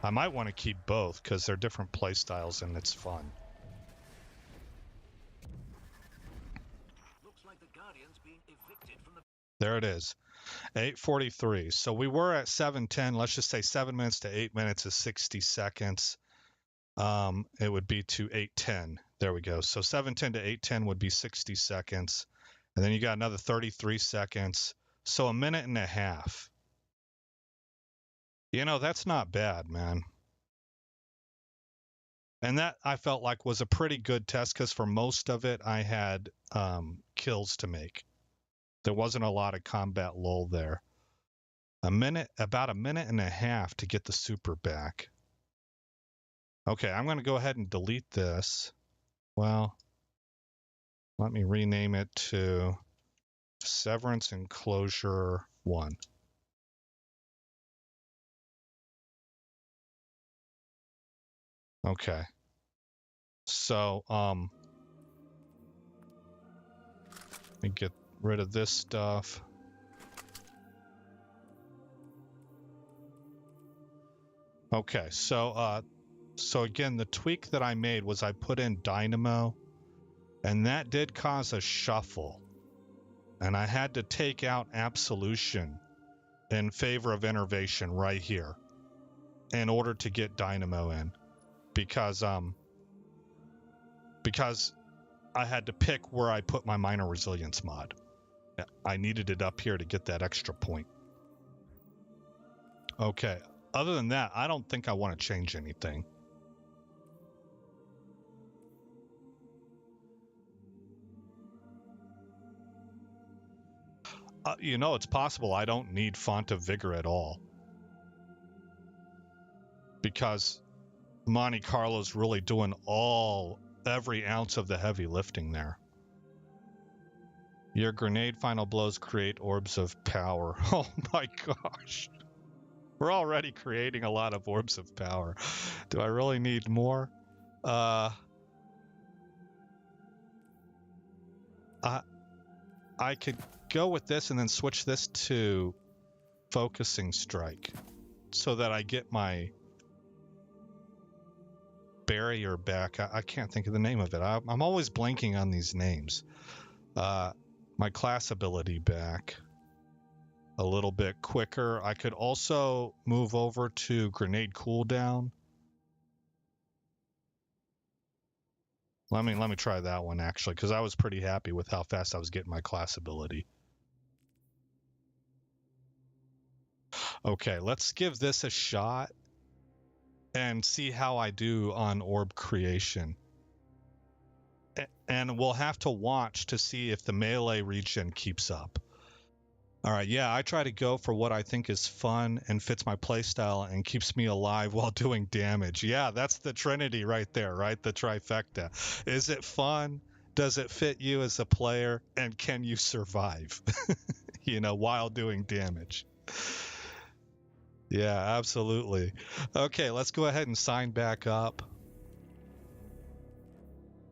I might want to keep both because they're different play styles and it's fun. Looks like the Guardian's being evicted from the... There it is. 8:43. So we were at 7:10. Let's just say 7 minutes to 8 minutes is 60 seconds. It would be to 8:10. There we go. So 7:10 to 8:10 would be 60 seconds. And then you got another 33 seconds. So a minute and a half. You know, that's not bad, man. And that I felt like was a pretty good test because for most of it, I had kills to make. There wasn't a lot of combat lull there. About a minute and a half to get the super back. Okay, I'm going to go ahead and delete this. Well, let me rename it to Severance Enclosure 1. Okay. So, let me get rid of this stuff. Okay, so again, the tweak that I made was I put in Dynamo, and that did cause a shuffle. And I had to take out Absolution in favor of Innervation right here in order to get Dynamo in. Because I had to pick where I put my Minor Resilience mod. I needed it up here to get that extra point. Okay, other than that, I don't think I want to change anything. You know, it's possible I don't need Font of Vigor at all. Because Monte Carlo's really doing every ounce of the heavy lifting there. Your grenade final blows create orbs of power. Oh my gosh. We're already creating a lot of orbs of power. Do I really need more? I could go with this and then switch this to Focusing Strike so that I get my barrier back. I can't think of the name of it. I'm always blanking on these names. My class ability back a little bit quicker. I could also move over to grenade cooldown. Let me try that one actually, because I was pretty happy with how fast I was getting my class ability. Okay, let's give this a shot and see how I do on orb creation. And we'll have to watch to see if the melee regen keeps up. All right, yeah, I try to go for what I think is fun and fits my playstyle and keeps me alive while doing damage. Yeah, that's the trinity right there, right? The trifecta. Is it fun? Does it fit you as a player? And can you survive, you know, while doing damage? Yeah, absolutely. Okay, let's go ahead and sign back up.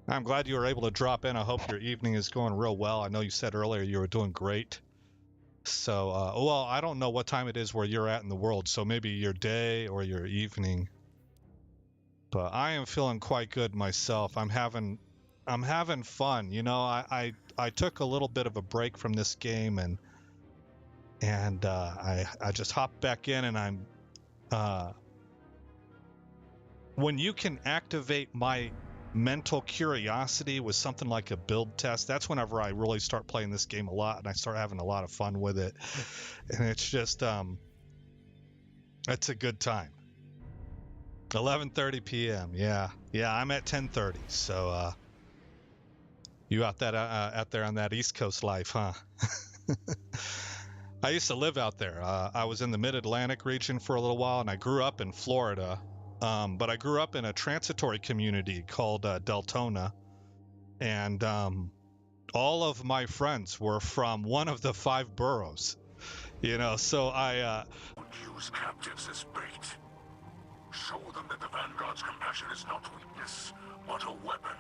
I'm glad you were able to drop in. I hope your evening is going real well. I know you said earlier you were doing great. So, well, I don't know what time it is where you're at in the world, so maybe your day or your evening. But I am feeling quite good myself. I'm having fun. You know, I took a little bit of a break from this game and I just hopped back in and I'm when you can activate my mental curiosity with something like a build test, that's whenever I really start playing this game a lot and I start having a lot of fun with it. And it's just it's a good time. 11:30 p.m. Yeah, I'm at 10:30. So you out there on that East Coast life, huh? I used to live out there. I was in the Mid-Atlantic region for a little while, and I grew up in Florida. But I grew up in a transitory community called Deltona, and all of my friends were from one of the 5 boroughs. You know, so I use captives as bait. Show them that the Vanguard's compassion is not weakness, but a weapon.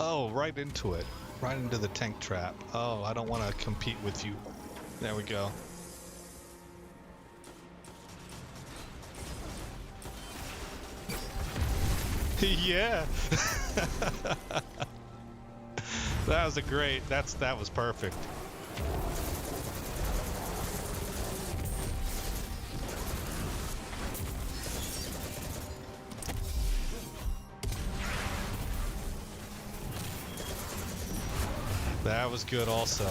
Oh, right into it. Right into the tank trap. Oh, I don't want to compete with you. There we go. Yeah. That was a great. That was perfect. That was good also.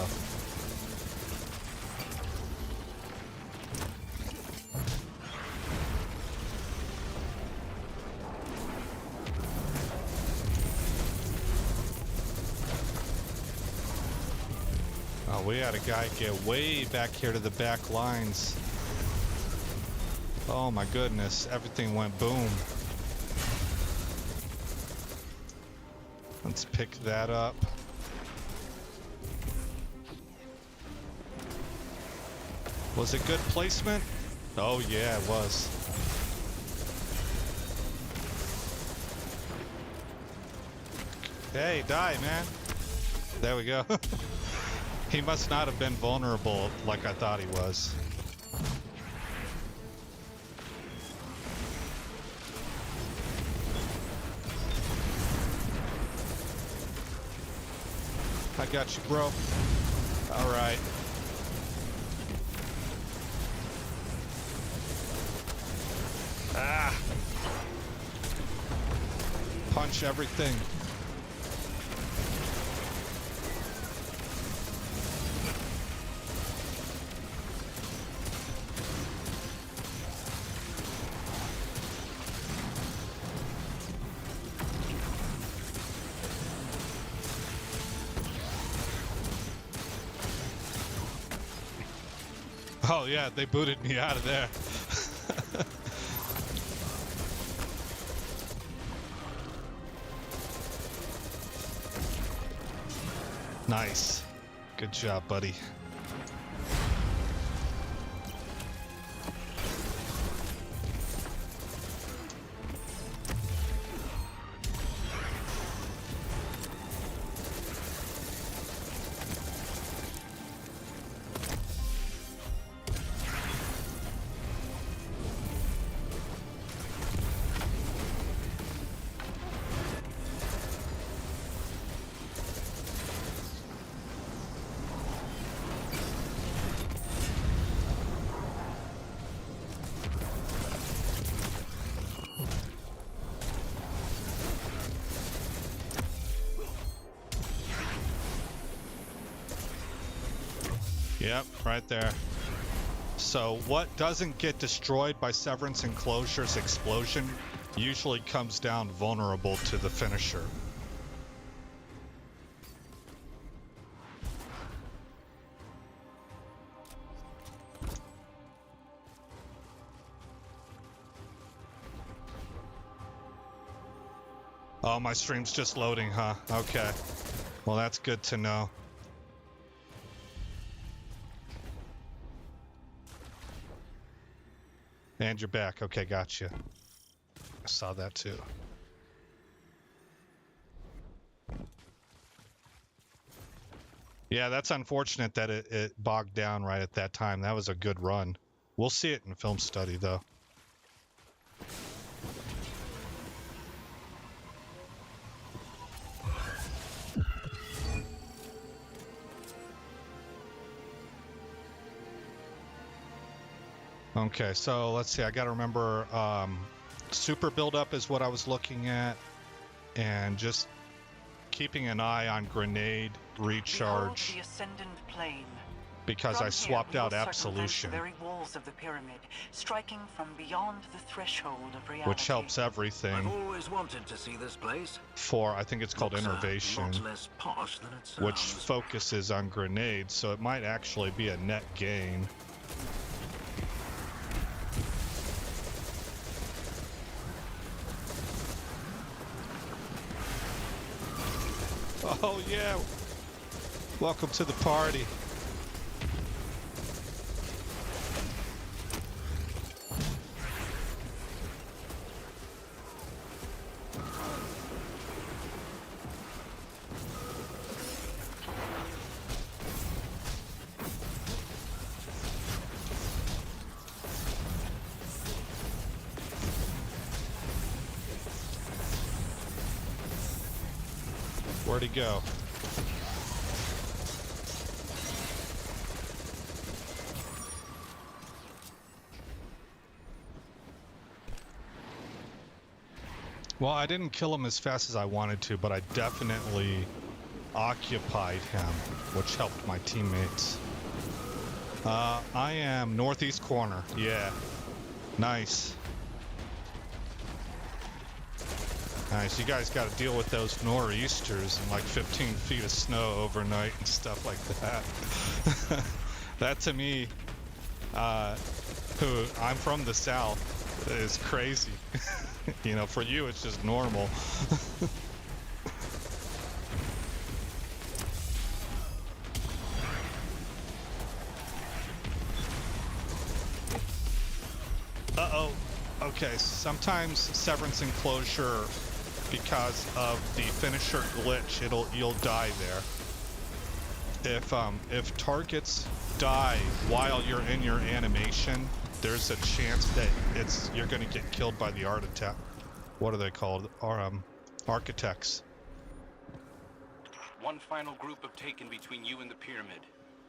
Oh, we had a guy get way back here to the back lines. Oh my goodness, everything went boom. Let's pick that up. Was it good placement? Oh yeah, it was. Hey, die, man. There we go. He must not have been vulnerable like I thought he was. I got you, bro. All right. Ah! Punch everything. Oh yeah, they booted me out of there. Nice. Good job, buddy. Yep, right there. So what doesn't get destroyed by Severance Enclosure's explosion usually comes down vulnerable to the finisher. Oh, my stream's just loading, huh? Okay. Well, that's good to know. And you're back. Okay, gotcha. I saw that too. Yeah, that's unfortunate that it bogged down right at that time. That was a good run. We'll see it in film study, though. Okay, so let's see. I got to remember super buildup is what I was looking at, and just keeping an eye on grenade recharge. The ascendant plane. Because From I swapped here, we out will circumvent absolution, the very walls of the pyramid, striking from beyond the threshold of reality. which helps everything. I've always wanted to see this place. For I think it's called Looks innervation, a lot less posh than it sounds. which focuses on grenades, so it might actually be a net gain. Oh yeah! Welcome to the party. Where'd he go? Well, I didn't kill him as fast as I wanted to, but I definitely occupied him, which helped my teammates. I am northeast corner. Yeah. Nice. Nice. You guys got to deal with those nor'easters and like 15 feet of snow overnight and stuff like that. That to me, who I'm from the south, is crazy. You know, for you it's just normal. Uh-oh. Okay, sometimes Severance Enclosure, because of the finisher glitch, you'll die there. If targets die while you're in your animation, there's a chance that you're gonna get killed by the architect. What are they called? Architects. One final group of taken between you and the pyramid.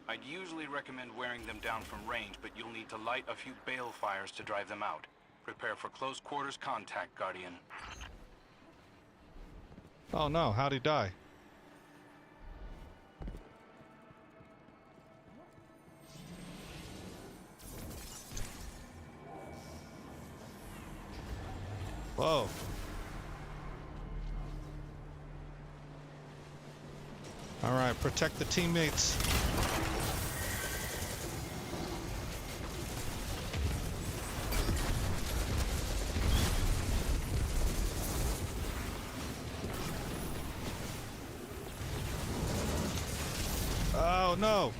I'd usually recommend wearing them down from range, but you'll need to light a few bale fires to drive them out. Prepare for close quarters contact, Guardian. Oh no, how'd he die? Whoa. All right, protect the teammates. Oh no.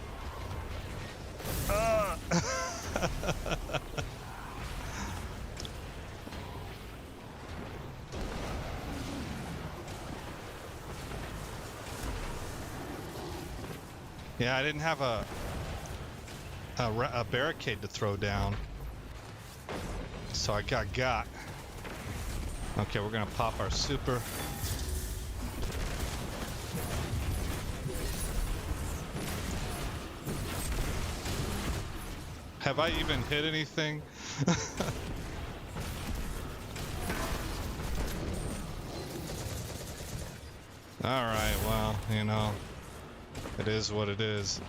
Yeah, I didn't have a barricade to throw down, so I got. Okay, we're gonna pop our super. Have I even hit anything? All right, well, you know, it is what it is.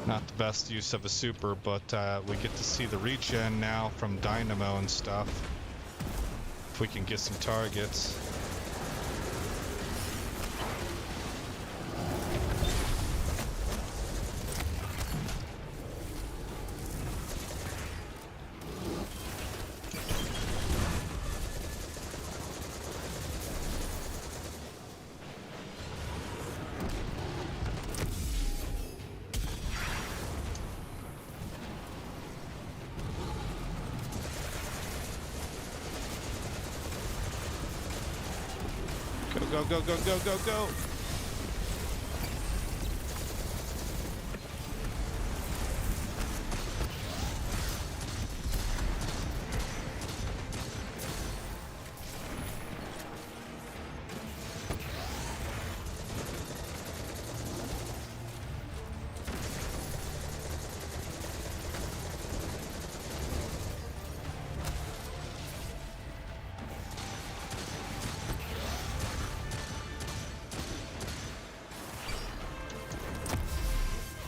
Not the best use of a super, but we get to see the regen now from Dynamo and stuff. If we can get some targets. Go, go, go, go, go, go!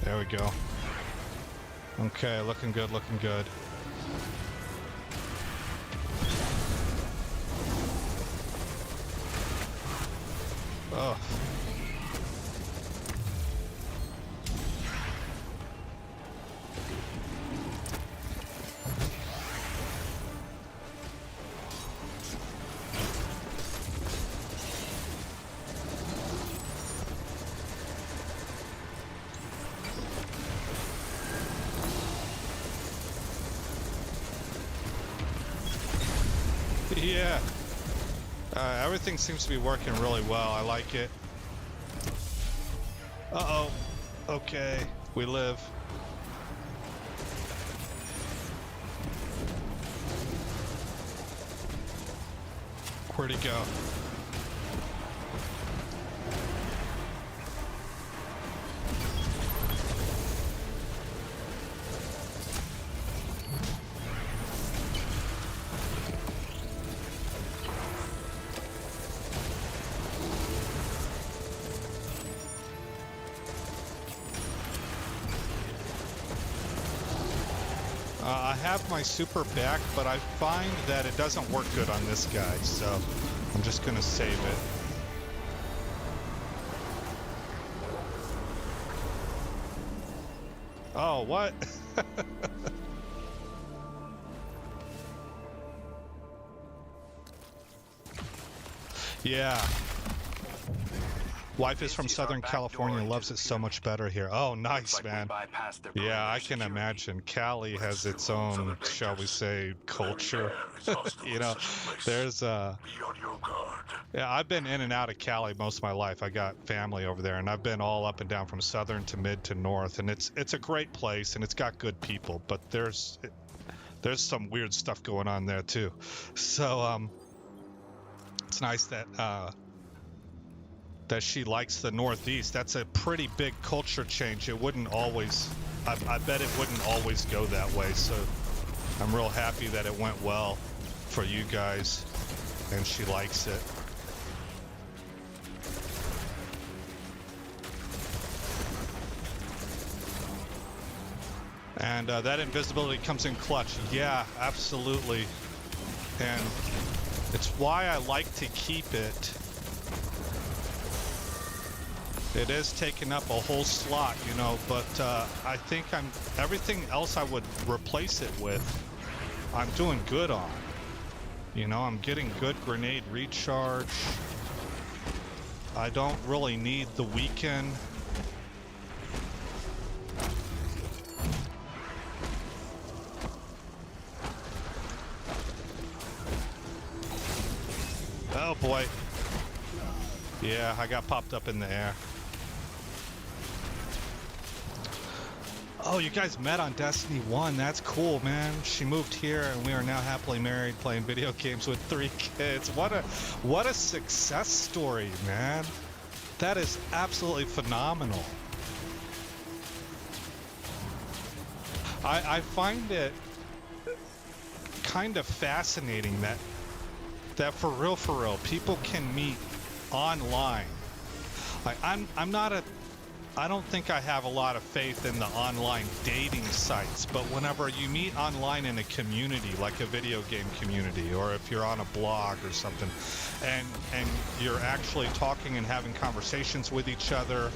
There we go. Okay, looking good, looking good. Oh. Yeah. Everything seems to be working really well. I like it. Uh-oh. Okay. We live. Where'd he go? I have my super back, but I find that it doesn't work good on this guy, so I'm just gonna save it. Oh, what? Yeah. Wife is from Southern California, loves it so much better here. Oh, nice, man. Yeah, I can imagine. Cali has its own, shall we say, culture. You know, there's yeah, I've been in and out of Cali most of my life. I got family over there, and I've been all up and down from southern to mid to north, and it's a great place, and it's got good people, but there's some weird stuff going on there too. So it's nice that that she likes the Northeast. That's a pretty big culture change. It wouldn't always, I bet it wouldn't always go that way. So I'm real happy that it went well for you guys and she likes it. And that invisibility comes in clutch. Yeah, absolutely. And it's why I like to keep it. It is taking up a whole slot, you know, but I think everything else I would replace it with, I'm doing good on. You know, I'm getting good grenade recharge. I don't really need the weaken. Oh boy. Yeah, I got popped up in the air. Oh, you guys met on Destiny 1. That's cool, man. She moved here and we are now happily married playing video games with 3 kids. What a success story, man. That is absolutely phenomenal. I find it kind of fascinating that for real, people can meet online. Like I'm not a I don't think I have a lot of faith in the online dating sites, but whenever you meet online in a community, like a video game community, or if you're on a blog or something, and you're actually talking and having conversations with each other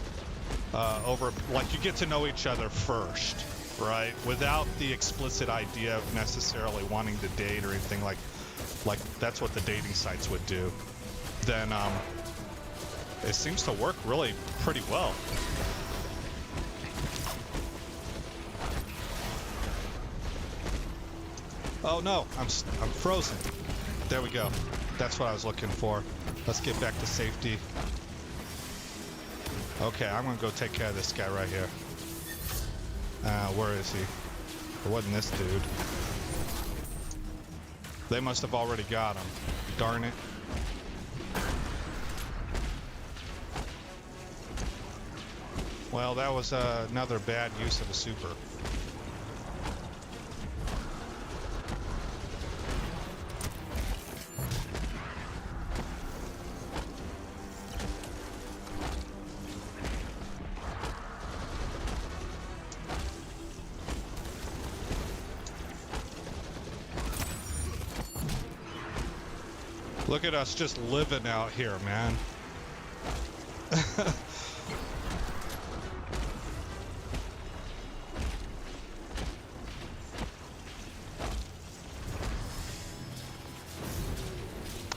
over, like, you get to know each other first, right? Without the explicit idea of necessarily wanting to date or anything like that's what the dating sites would do. Then it seems to work really pretty well. Oh no, I'm frozen. There we go. That's what I was looking for. Let's get back to safety. Okay, I'm gonna go take care of this guy right here. Where is he? It wasn't this dude. They must have already got him. Darn it. Well, that was another bad use of a super. Look at us just living out here, man.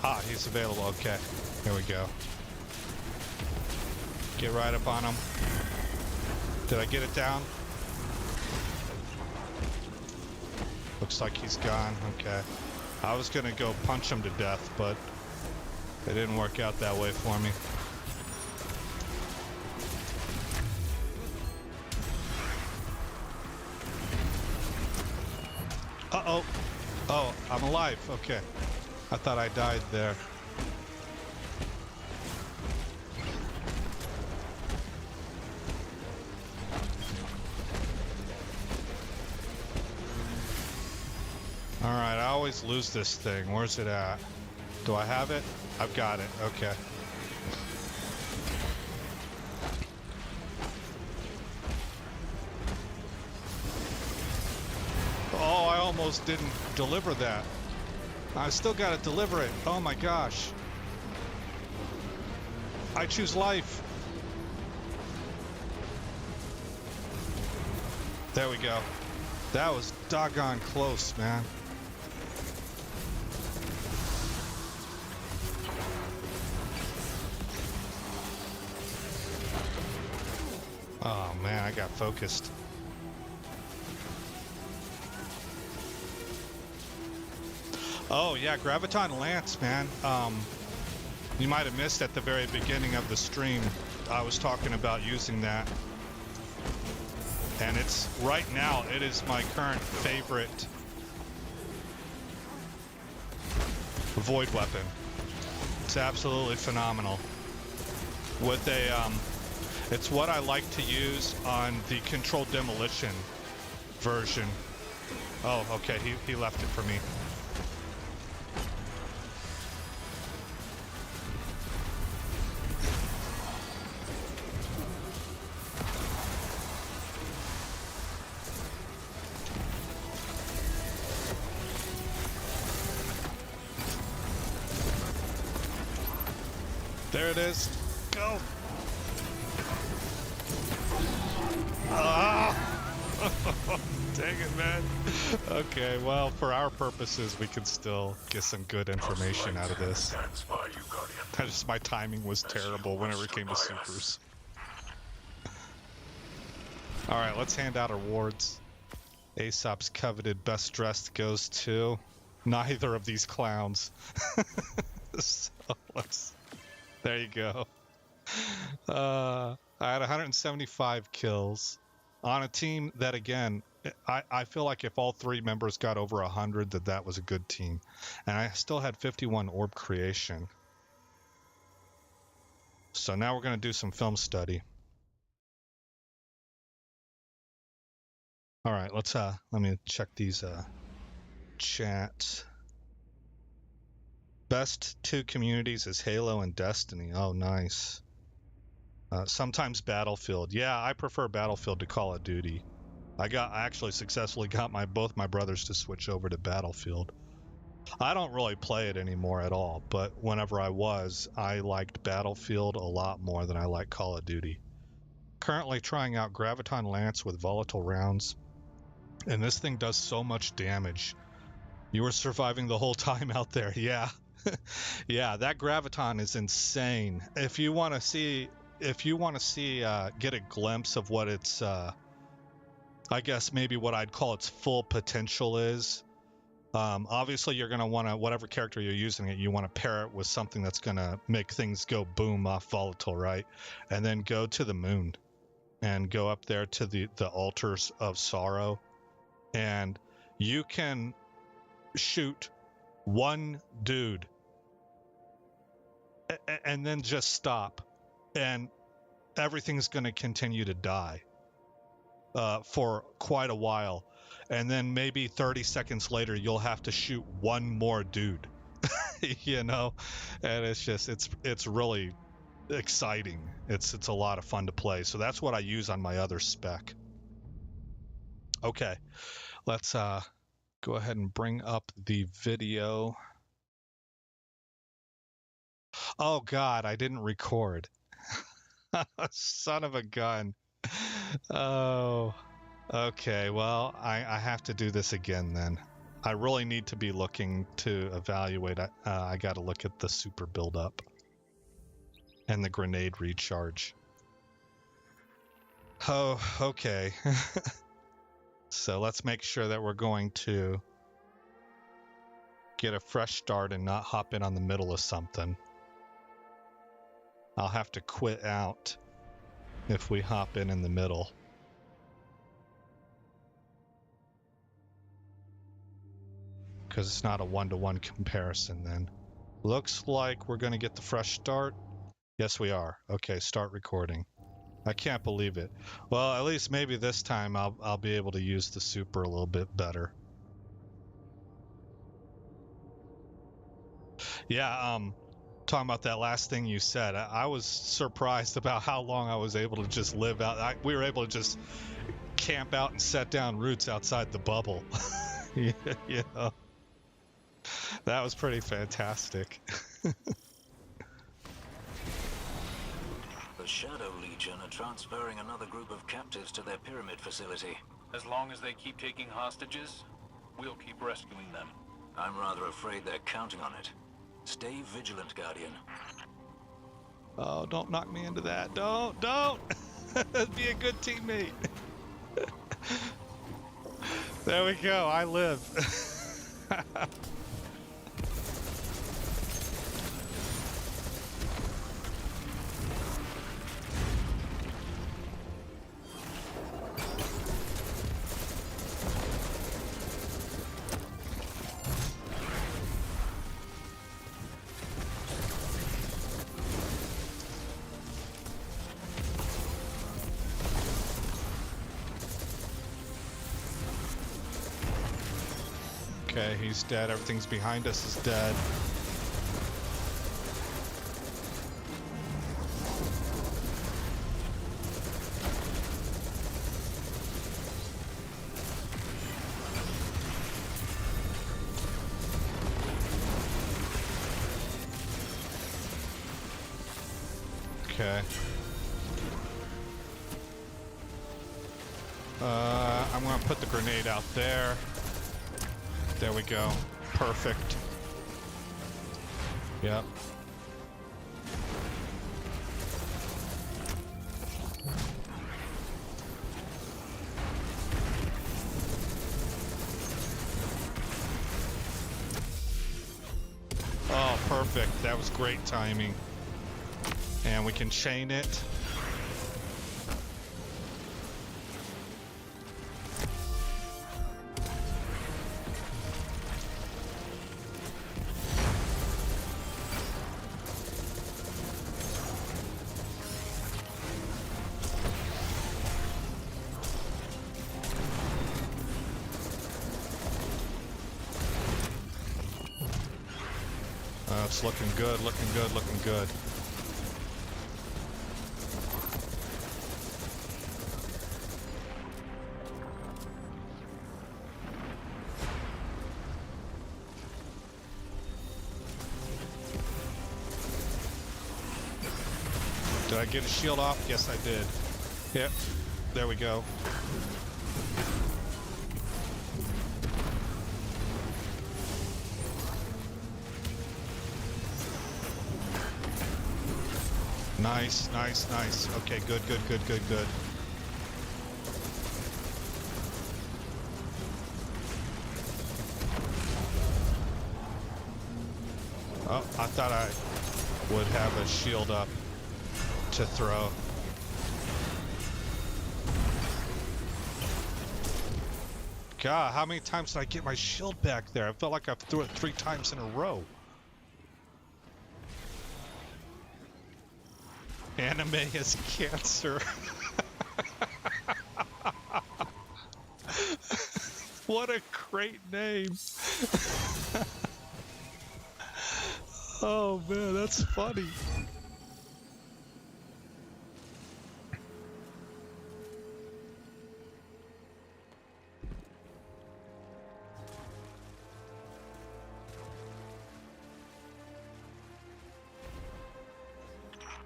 Ah, he's available. Okay, here we go. Get right up on him. Did I get it down? Looks like he's gone. Okay. I was gonna go punch him to death, but it didn't work out that way for me. Uh-oh. Oh, I'm alive. Okay. I thought I died there. Alright, I always lose this thing. Where's it at? Do I have it? I've got it. Okay. Oh, I almost didn't deliver that. I still gotta deliver it. Oh my gosh. I choose life. There we go. That was doggone close, man. Oh man, I got focused. Oh yeah, Graviton Lance, man. You might have missed at the very beginning of the stream, I was talking about using that. And it's, right now, it is my current favorite void weapon. It's absolutely phenomenal. With a, it's what I like to use on the Controlled Demolition version. Oh, okay, he left it for me. There it is. Go. Ah! Dang it, man. Okay, well, for our purposes, we can still get some good information out of this. Just my timing was terrible whenever it came to supers. Alright, let's hand out awards. Aesop's coveted best dressed goes to neither of these clowns. So let's... There you go. I had 175 kills on a team that, again, I feel like if all three members got over 100, that was a good team. And I still had 51 orb creation. So now we're going to do some film study. All right, let's let me check these chats. Best two communities is Halo and Destiny. Oh, nice. Sometimes Battlefield. Yeah, I prefer Battlefield to Call of Duty. I actually successfully got both my brothers to switch over to Battlefield. I don't really play it anymore at all, but whenever I liked Battlefield a lot more than I like Call of Duty. Currently trying out Graviton Lance with volatile rounds, and this thing does so much damage. You were surviving the whole time out there. Yeah. Yeah, that Graviton is insane. If you want to see get a glimpse of what its I guess maybe what I'd call its full potential is, obviously you're going to want to, whatever character you're using it, you want to pair it with something that's going to make things go boom off volatile, right? And then go to the moon and go up there to the altars of sorrow, and you can shoot one dude and then just stop, and everything's going to continue to die for quite a while, and then maybe 30 seconds later you'll have to shoot one more dude. You know, and it's really exciting. It's a lot of fun to play, so that's what I use on my other spec. Okay, let's go ahead and bring up the video. Oh god, I didn't record. Son of a gun. Oh, okay. Well, I have to do this again then. I really need to be looking to evaluate. I got to look at the super build-up and the grenade recharge. Oh, okay. So let's make sure that we're going to get a fresh start and not hop in on the middle of something. I'll have to quit out if we hop in the middle. Because it's not a one-to-one comparison then. Looks like we're going to get the fresh start. Yes, we are. Okay, start recording. I can't believe it. Well, at least maybe this time I'll be able to use the super a little bit better. Yeah, talking about that last thing you said, I was surprised about how long I was able to just live out. We were able to just camp out and set down roots outside the bubble. You know, that was pretty fantastic. The Shadow Legion are transferring another group of captives to their pyramid facility. As long as they keep taking hostages, we'll keep rescuing them. I'm rather afraid they're counting on it. Stay vigilant, Guardian. Oh, don't knock me into that. Don't! Be a good teammate. There we go. I live. Okay, he's dead. Everything's behind us is dead. Okay. I'm gonna put the grenade out there. There we go. Perfect. Yep. Oh, perfect. That was great timing. And we can chain it. It's looking good, looking good, looking good. Did I get a shield off? Yes, I did. Yep. There we go. Nice, nice, nice. Okay, good. Oh, I thought I would have a shield up to throw. God, how many times did I get my shield back there? I felt like I threw it 3 times in a row. Anime is cancer. What a great name. Oh man, that's funny.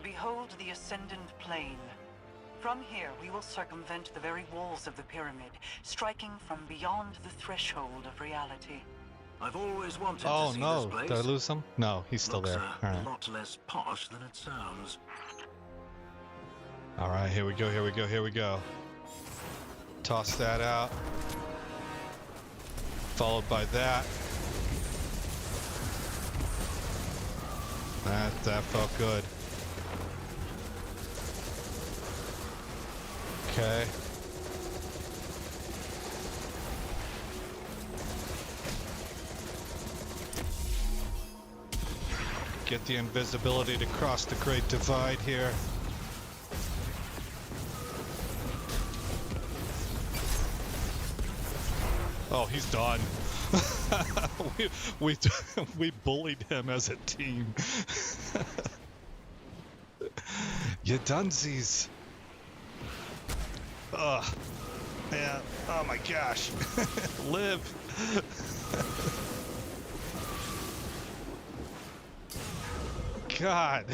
Behold the Ascendant Plane. From here, we will circumvent the very walls of the pyramid, striking from beyond the threshold of reality. I've always wanted to Oh see no, this place. did I lose him? No, he's still Looks there. a All right. lot less posh than it sounds. All right, here we go. Toss that out. Followed by that. That felt good. Okay. Get the invisibility to cross the Great Divide here. Oh, he's done. we bullied him as a team. You dunsies. Ugh. Man, oh my gosh. Live. God.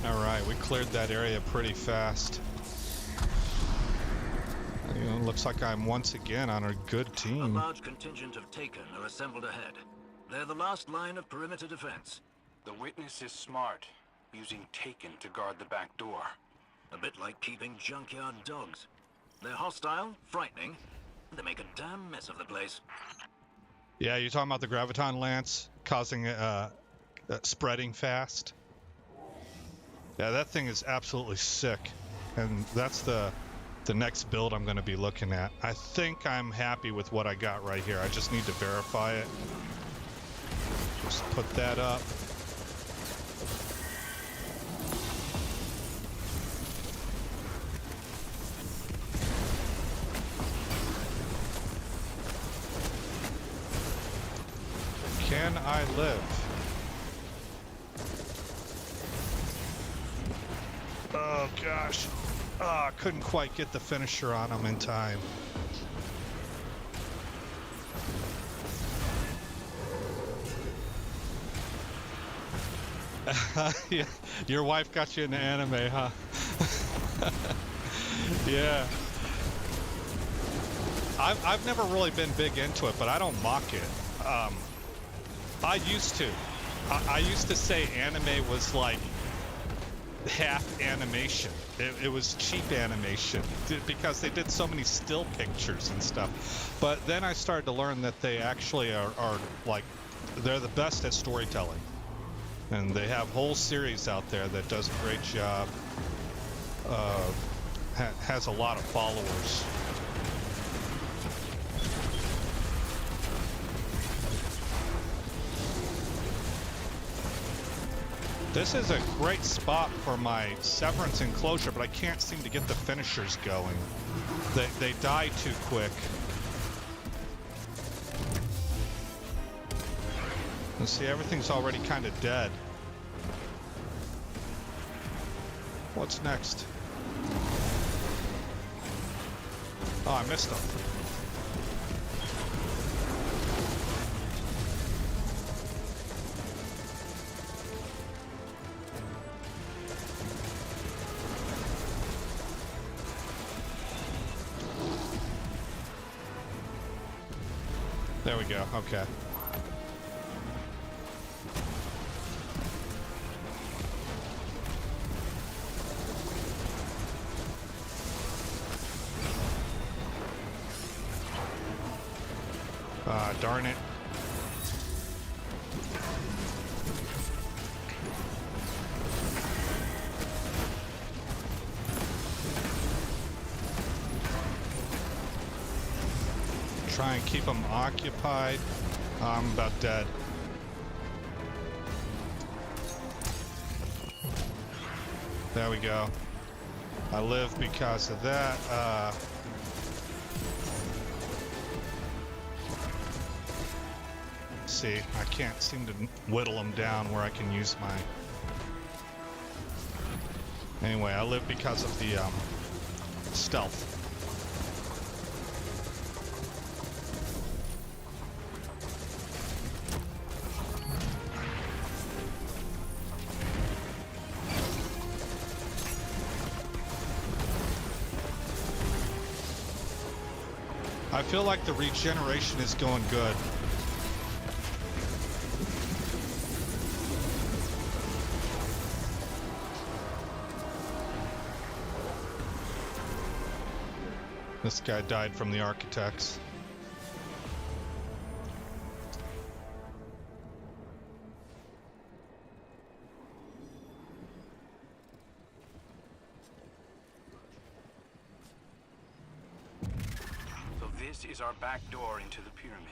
Alright, we cleared that area pretty fast. You know, looks like I'm once again on a good A team. large contingent of Taken are assembled ahead. They're the last line of perimeter defense. The witness is smart, using Taken to guard the back door. A bit like keeping junkyard dogs. They're hostile, frightening, and they make a damn mess of the place. Yeah, you're talking about the Graviton Lance causing spreading fast? Yeah, that thing is absolutely sick. And that's the next build I'm going to be looking at. I think I'm happy with what I got right here. I just need to verify it. Just put that up. Can I live? Oh gosh. I couldn't quite get the finisher on him in time. Yeah, your wife got you into anime, huh? Yeah. I've never really been big into it, but I don't mock it. I used to. I used to say anime was like half animation. It was cheap animation because they did so many still pictures and stuff. But then I started to learn that they actually are like, they're the best at storytelling. And they have whole series out there that does a great job. Has a lot of followers. This is a great spot for my Severance enclosure, but I can't seem to get the finishers going. They die too quick. And see, everything's already kind of dead. What's next? Oh, I missed them. There we go, okay. Darn it. Try and keep them occupied. I'm about dead. There we go. I live because of that. See, I can't seem to whittle them down where I can use my... Anyway, I live because of the stealth. I feel like the regeneration is going good. This guy died from the architects. So this is our back door into the pyramid.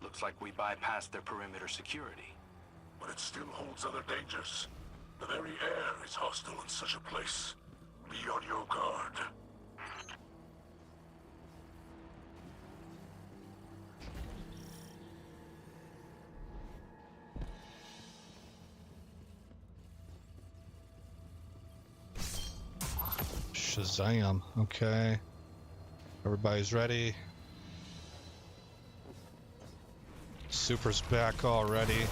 Looks like we bypassed their perimeter security. But it still holds other dangers. The very air is hostile in such a place. Be on your guard. Shazam. Okay. Everybody's ready. Super's back already.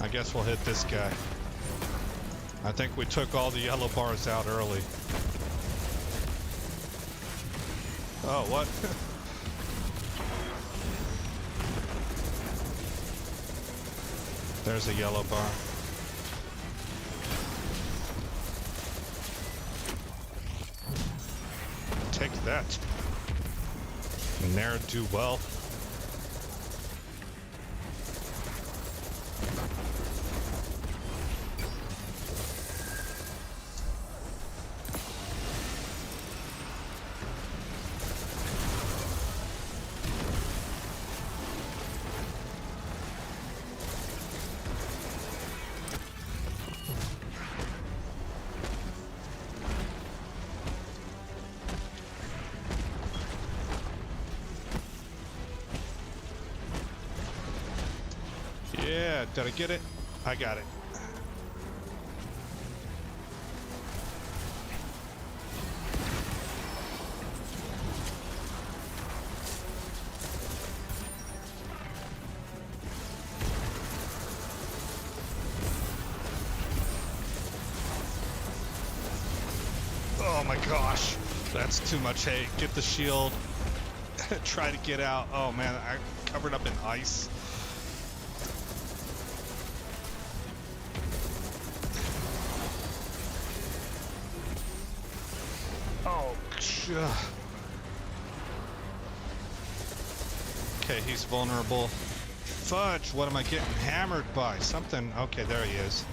I guess we'll hit this guy. I think we took all the yellow bars out early. Oh, what? There's a yellow bar. Take that. Ne'er-do-well. Yeah, did I get it? I got it. Oh my gosh, that's too much hate. Get the shield. Try to get out. Oh man, I'm covered up in ice. Okay, he's vulnerable. Fudge, what am I getting hammered by? Something. Okay, there he is.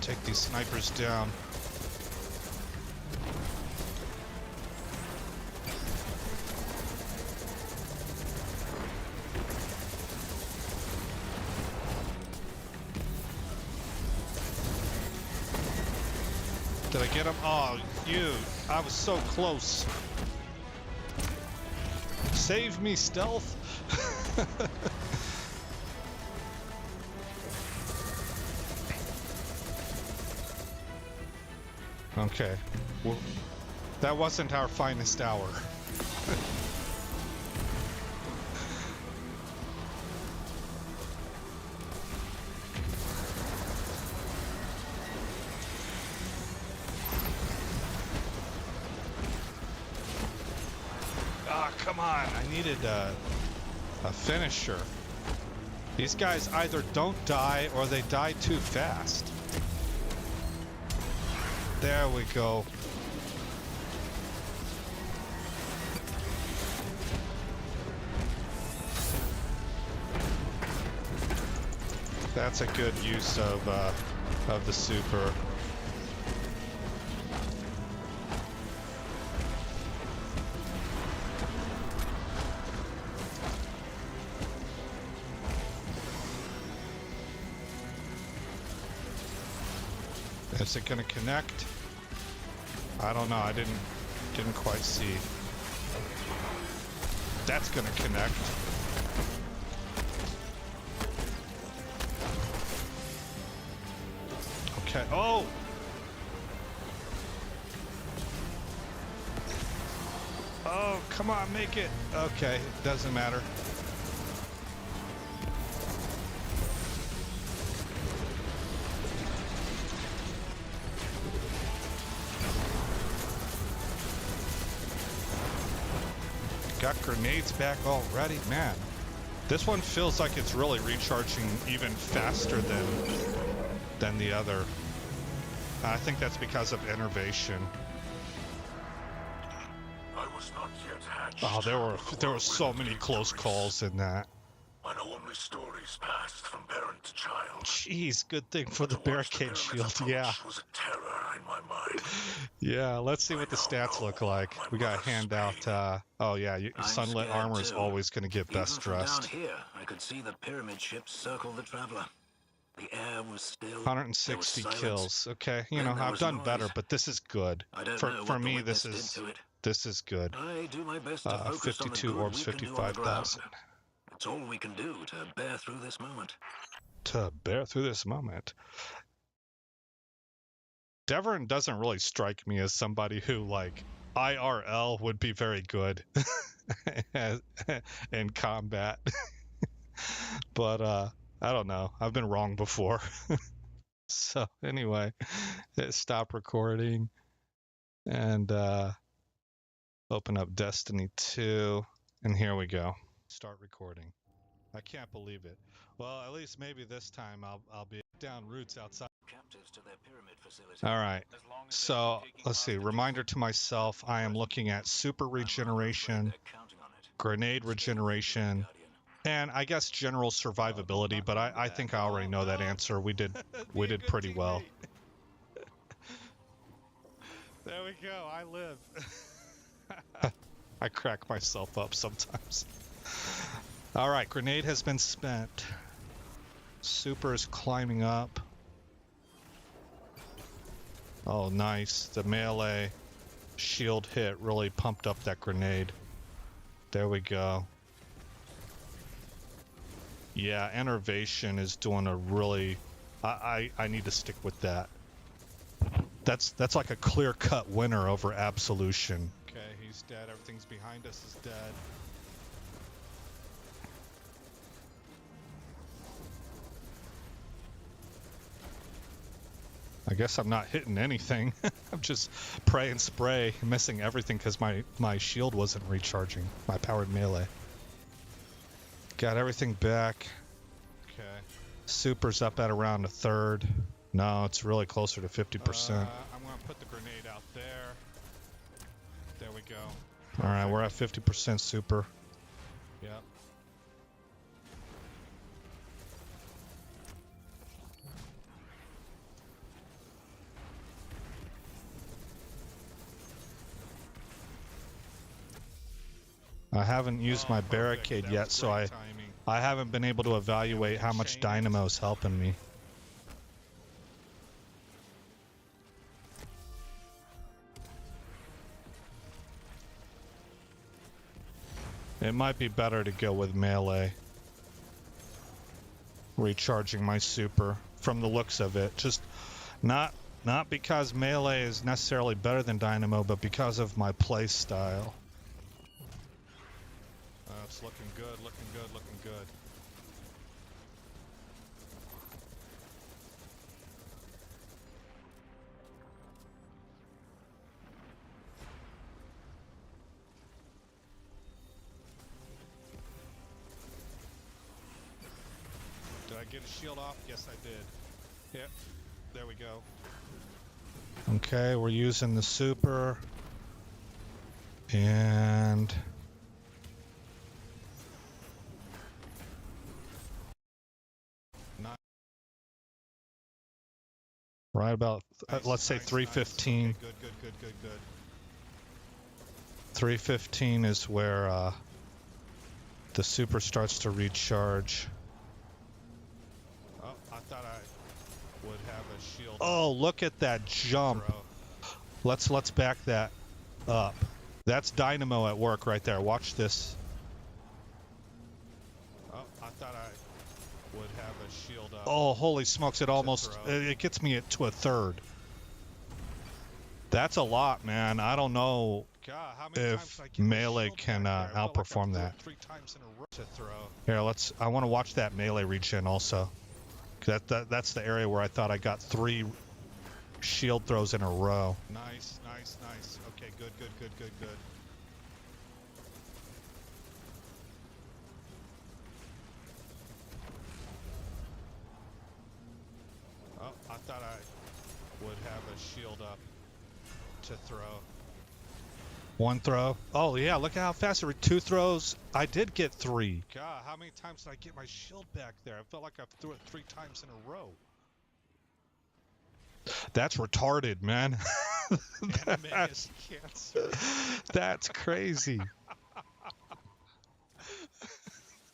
take these snipers down. Did I get him? Oh, you. I was so close. Save me, stealth. Okay. Well, that wasn't our finest hour. Ah, come on. I needed a finisher. These guys either don't die or they die too fast. There we go. That's a good use of the super. Is it gonna connect? I don't know. I didn't quite see. That's gonna connect. Okay. Oh! Oh, come on, make it. Okay, doesn't matter. Got grenades back already, man. This one feels like it's really recharging even faster than the other. I think that's because of innervation. I was not yet hatched. Oh, there were so many close calls in that. I know only stories passed from parent to child. Jeez, good thing for the To watch barricade pyramids shield. approach Yeah. was a terror in my mind. Yeah, let's see what the stats look like. We got a handout. Oh yeah, I'm sunlit scared armor is too. always going to get Even best from dressed. down here, I could see the pyramid ships circle the traveler. The air was still. there was 160 silence. kills. Okay, you Then know there I've was done noise. better, but this is good. I don't For know for what the me, witness this did to it. is good. I do my best to focus on the 52 good orbs, we can do on the ground. 55,000. It's all we can do to bear through this moment. To bear through this moment. Devon doesn't really strike me as somebody who, like, IRL would be very good in combat. But I don't know. I've been wrong before. So anyway, stop recording and open up Destiny 2, and here we go. Start recording. I can't believe it. Well, at least maybe this time I'll be down roots outside. Captives to their pyramid facility. All right. As long as So let's see. Reminder to myself: I am looking at super regeneration, They're counting on it. grenade regeneration, and I guess general survivability. But I think I already know that answer. We did pretty well. There we go. I live. I crack myself up sometimes. All right, grenade has been spent. Super is climbing up. Oh, nice. The melee shield hit really pumped up that grenade. There we go. Yeah, Enervation is doing a really... I need to stick with that. That's like a clear-cut winner over Absolution. Okay, he's dead. Everything's behind us is dead. I guess I'm not hitting anything. I'm just pray and spray, missing everything because my shield wasn't recharging. My powered melee. Got everything back. Okay. Super's up at around a third. No, it's really closer to 50%. I'm gonna put the grenade out there. There we go. All right, we're at 50% super. Yep. I haven't used my Perfect. barricade That yet, was so great timing. I haven't been able to evaluate how much Chain it. dynamo's helping me. It might be better to go with melee. Recharging my super from the looks of it. Just not because melee is necessarily better than dynamo, but because of my play style. It's looking good, looking good, looking good. Did I get a shield off? Yes, I did. Yep. There we go. Okay, we're using the super. And right about, let's say 315. Nice. Okay, good. 315 is where the super starts to recharge. Oh, I thought I would have a shield. Oh, look at that jump. Throw. Let's back that up. That's dynamo at work right there. Watch this. Oh, I thought I would have a shield up. Oh, holy smokes, it almost, throw. it gets me to a third. That's a lot, man. I don't know God, how many times if did I get my melee shield can back there? I felt like I outperform threw it that. 3 times in a row to throw. Here, I want to watch that melee regen also. That's the area where I thought I got 3 shield throws in a row. Nice. Okay, good. Oh, I thought I would have a shield up to throw. 1 throw. Oh yeah, look at how fast it 2 throws. I did get 3. God, how many times did I get my shield back there? I felt like I threw it 3 times in a row. That's retarded, man. Anime is cancer. That's crazy.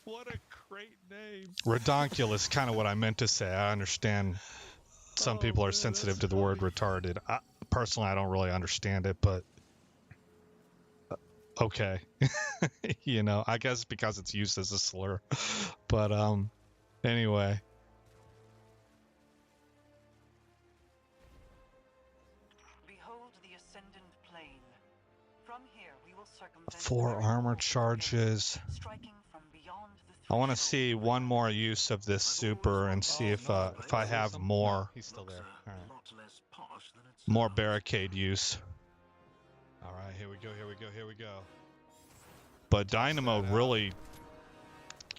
What a great name. Redonkulous, kind of what I meant to say. I understand some people are man, sensitive that's to the word funny. retarded. Personally, I don't really understand it, but okay. You know, I guess because it's used as a slur. But anyway. Behold the ascendant plane. From here, we will circumvent the 4 very armor walls of the charges. pyramid, striking from beyond the I want to threshold see of one more reality. use of this I've always super and wanted see to if see if I this have place. more He's still Looks there. a All right. lot less posh than it more sounds. barricade use. All right, here we go. But Dynamo that out. really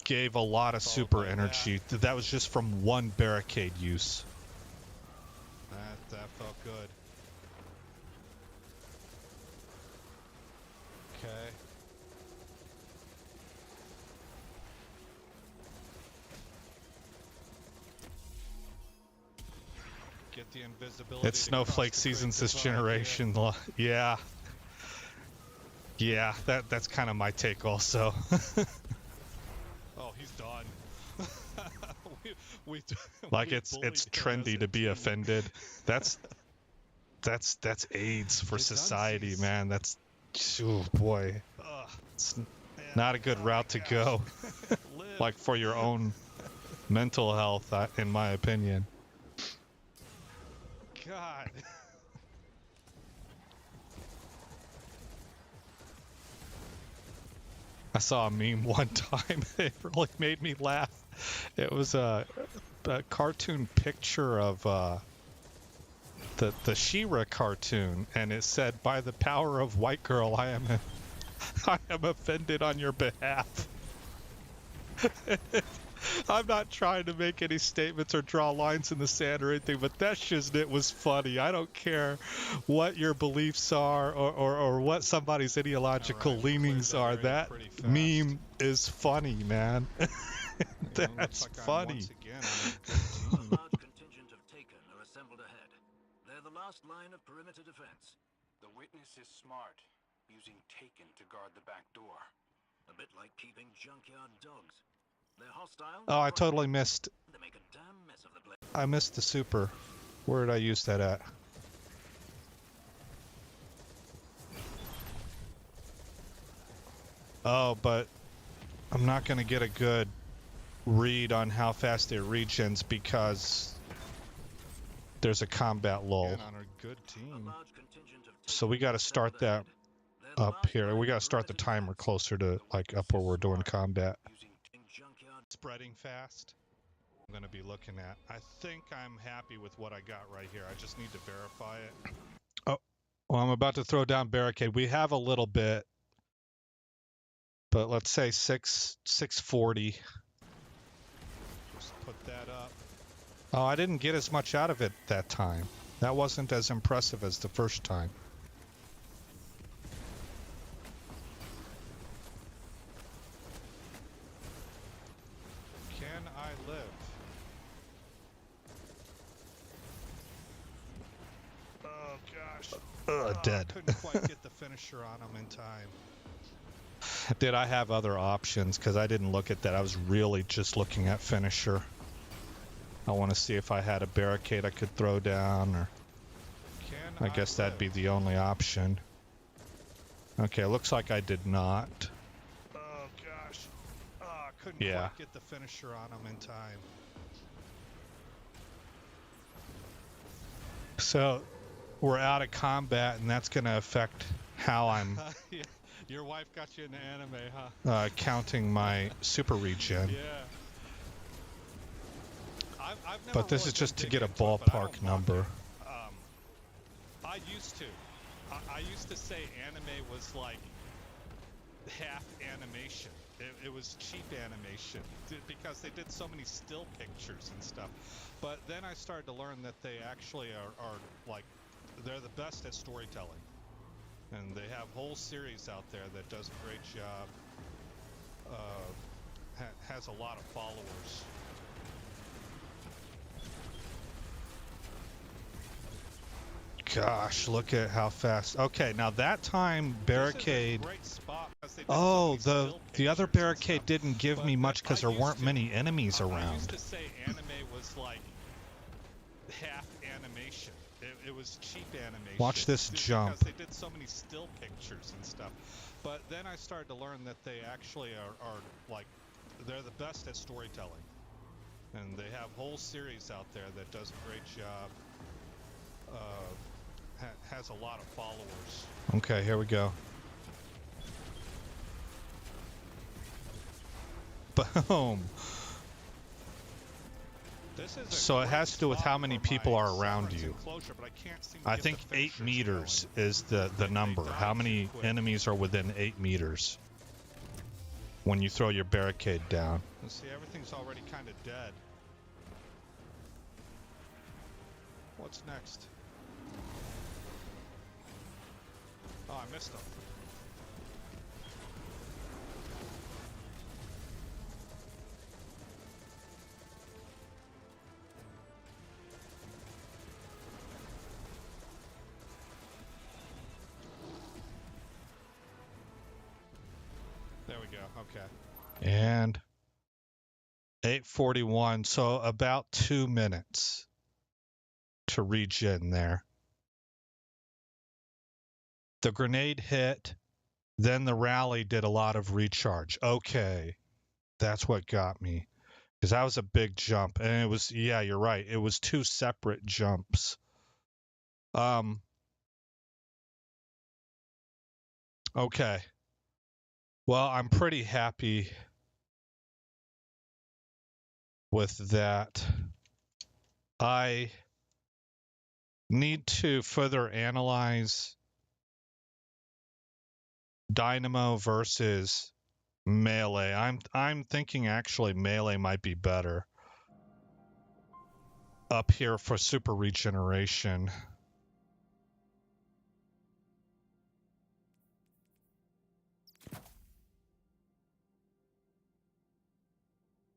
gave a lot of Followed super by energy. That was just from 1 barricade use. That felt good. Okay. Get the invisibility. It's to Snowflake cross the seasons creek this divide, generation. Yeah. Yeah, that's kind of my take also. Oh, he's done. we Like we it's bullied him as trendy a to be team. offended. That's AIDS for society, Dunsies. man. That's, oh boy. Ugh, It's man. not a good Oh route my to gosh. go. Live. Like for your own mental health, in my opinion. God. I saw a meme one time. It really made me laugh. It was a cartoon picture of the She-Ra cartoon, and it said, "By the power of white girl, I am offended on your behalf." I'm not trying to make any statements or draw lines in the sand or anything, but that's just, it was funny. I don't care what your beliefs are or what somebody's ideological All right, we cleared leanings that are. area That pretty fast. meme is funny, man. You know, That's looks like I'm funny. once again on a good A team. large contingent of Taken are assembled ahead. They're the last line of perimeter defense. The witness is smart, using Taken to guard the back door. A bit like keeping junkyard dogs. They're hostile. Oh, I totally missed. They make a damn mess of the place. I missed the super. Where did I use that at? Oh, but I'm not going to get a good read on how fast it regens because there's a combat lull. On a good team. So we got to start that up here. We got to start the timer closer to like up where we're doing combat. Spreading fast. I'm going to be looking at. I think I'm happy with what I got right here. I just need to verify it. Oh, well, I'm about to throw down barricade. We have a little bit, but let's say 640. Just put that up. Oh, I didn't get as much out of it that time. That wasn't as impressive as the first time. Can I live? Oh gosh. Dead. Couldn't quite get the finisher on him in time. Did I have other options? Because I didn't look at that. I was really just looking at finisher. I want to see if I had a barricade I could throw down, or I guess that'd be the only option. Okay, looks like I did not. Oh gosh. Couldn't quite get the finisher on him in time. So we're out of combat, and that's going to affect how I'm Yeah. Your wife got you into anime, huh? Counting my super regen. Yeah. I've never But this really is just been to get a big into it, but I ballpark don't number. I used to. I used to say anime was like half animation. It was cheap animation because they did so many still pictures and stuff. But then I started to learn that they actually are like, they're the best at storytelling. And they have whole series out there that does a great job. Has a lot of followers. Gosh, look at how fast. Okay, now that time barricade. Oh, the other barricade didn't give me much because there weren't many enemies around. I used to say anime was like half animation. It was cheap animation. Watch this jump. Because they did so many still pictures and stuff. But then I started to learn that they actually are like, they're the best at storytelling. And they have whole series out there that does a great job. Has a lot of followers. Okay, here we go. Boom. So it has to do with how many people are around you. I think 8 meters is the number. How many enemies are within 8 meters when you throw your barricade down? See, everything's already kind of dead. What's next? Oh, I missed him. There we go. Okay. And 8:41, so about 2 minutes to regen there. The grenade hit, then the rally did a lot of recharge. Okay, that's what got me, because that was a big jump, and it was, yeah, you're right, it was 2 separate jumps. Okay, well, I'm pretty happy with that. I need to further analyze Dynamo versus melee. I'm thinking actually melee might be better up here for super regeneration.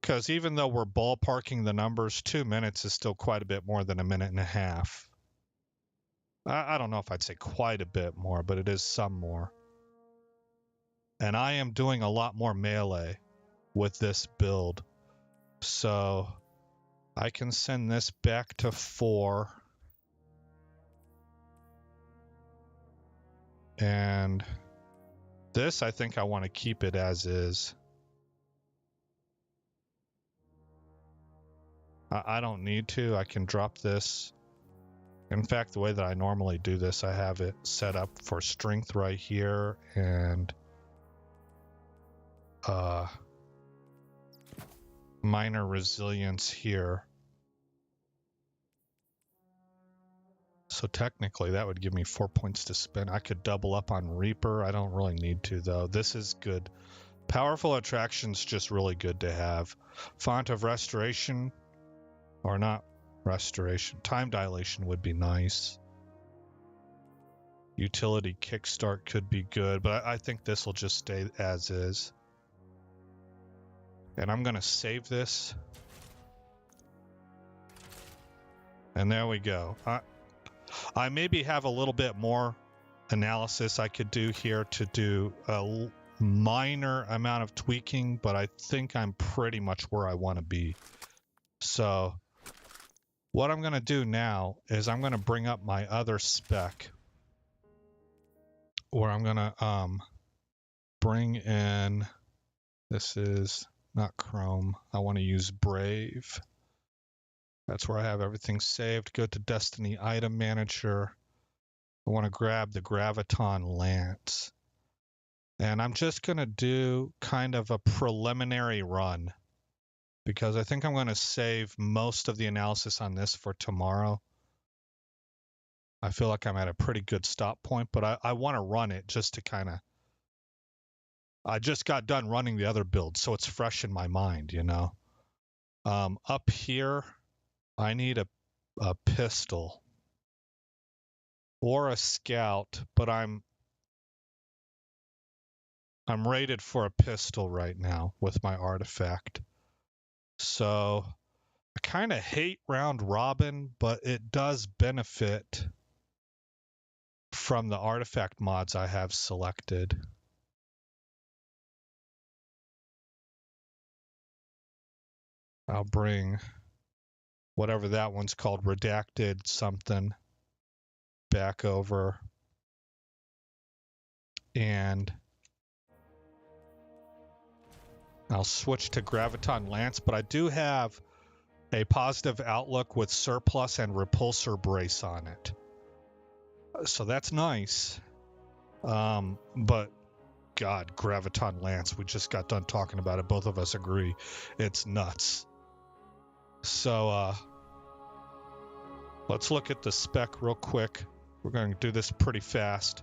Because even though we're ballparking the numbers, 2 minutes is still quite a bit more than a minute and a half. I don't know if I'd say quite a bit more, but it is some more. And I am doing a lot more melee with this build. So I can send this back to 4. And this, I think I want to keep it as is. I don't need to. I can drop this. In fact, the way that I normally do this, I have it set up for strength right here and minor resilience here. So technically that would give me 4 points to spend. I could double up on Reaper. I don't really need to though. This is good. Powerful Attraction's just really good to have. Font of Restoration, or not Restoration, Time Dilation would be nice. Utility Kickstart could be good, but I think this will just stay as is. And I'm gonna save this. And there we go. I maybe have a little bit more analysis I could do here to do a minor amount of tweaking, but I think I'm pretty much where I want to be. So what I'm going to do now is I'm going to bring up my other spec, where I'm going to bring in, this is not Chrome, I want to use Brave. That's where I have everything saved. Go to Destiny Item Manager. I want to grab the Graviton Lance. And I'm just going to do kind of a preliminary run, because I think I'm going to save most of the analysis on this for tomorrow. I feel like I'm at a pretty good stop point, but I want to run it just to kind of... I just got done running the other build, so it's fresh in my mind, you know. Up here, I need a pistol or a scout, but I'm rated for a pistol right now with my artifact. So I kind of hate round robin, but it does benefit from the artifact mods I have selected. I'll bring whatever that one's called, redacted something, back over. And I'll switch to Graviton Lance, but I do have a positive outlook with surplus and repulsor brace on it. So that's nice. But God, Graviton Lance, we just got done talking about it. Both of us agree. It's nuts. So let's look at the spec real quick. We're going to do this pretty fast.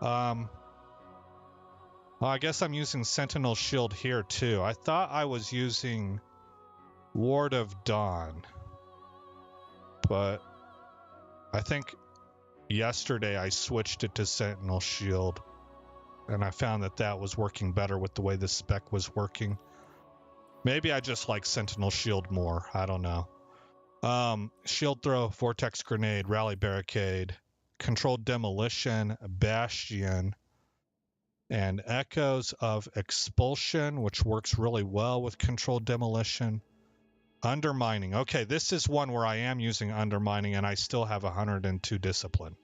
Well, I guess I'm using Sentinel Shield here too. I thought I was using Ward of Dawn, but I think yesterday I switched it to Sentinel Shield, and I found that that was working better with the way the spec was working. Maybe I just like Sentinel Shield more. I don't know. Shield Throw, Vortex Grenade, Rally Barricade, Controlled Demolition, Bastion, and Echoes of Expulsion, which works really well with Controlled Demolition. Undermining. Okay, this is one where I am using Undermining, and I still have 102 Discipline.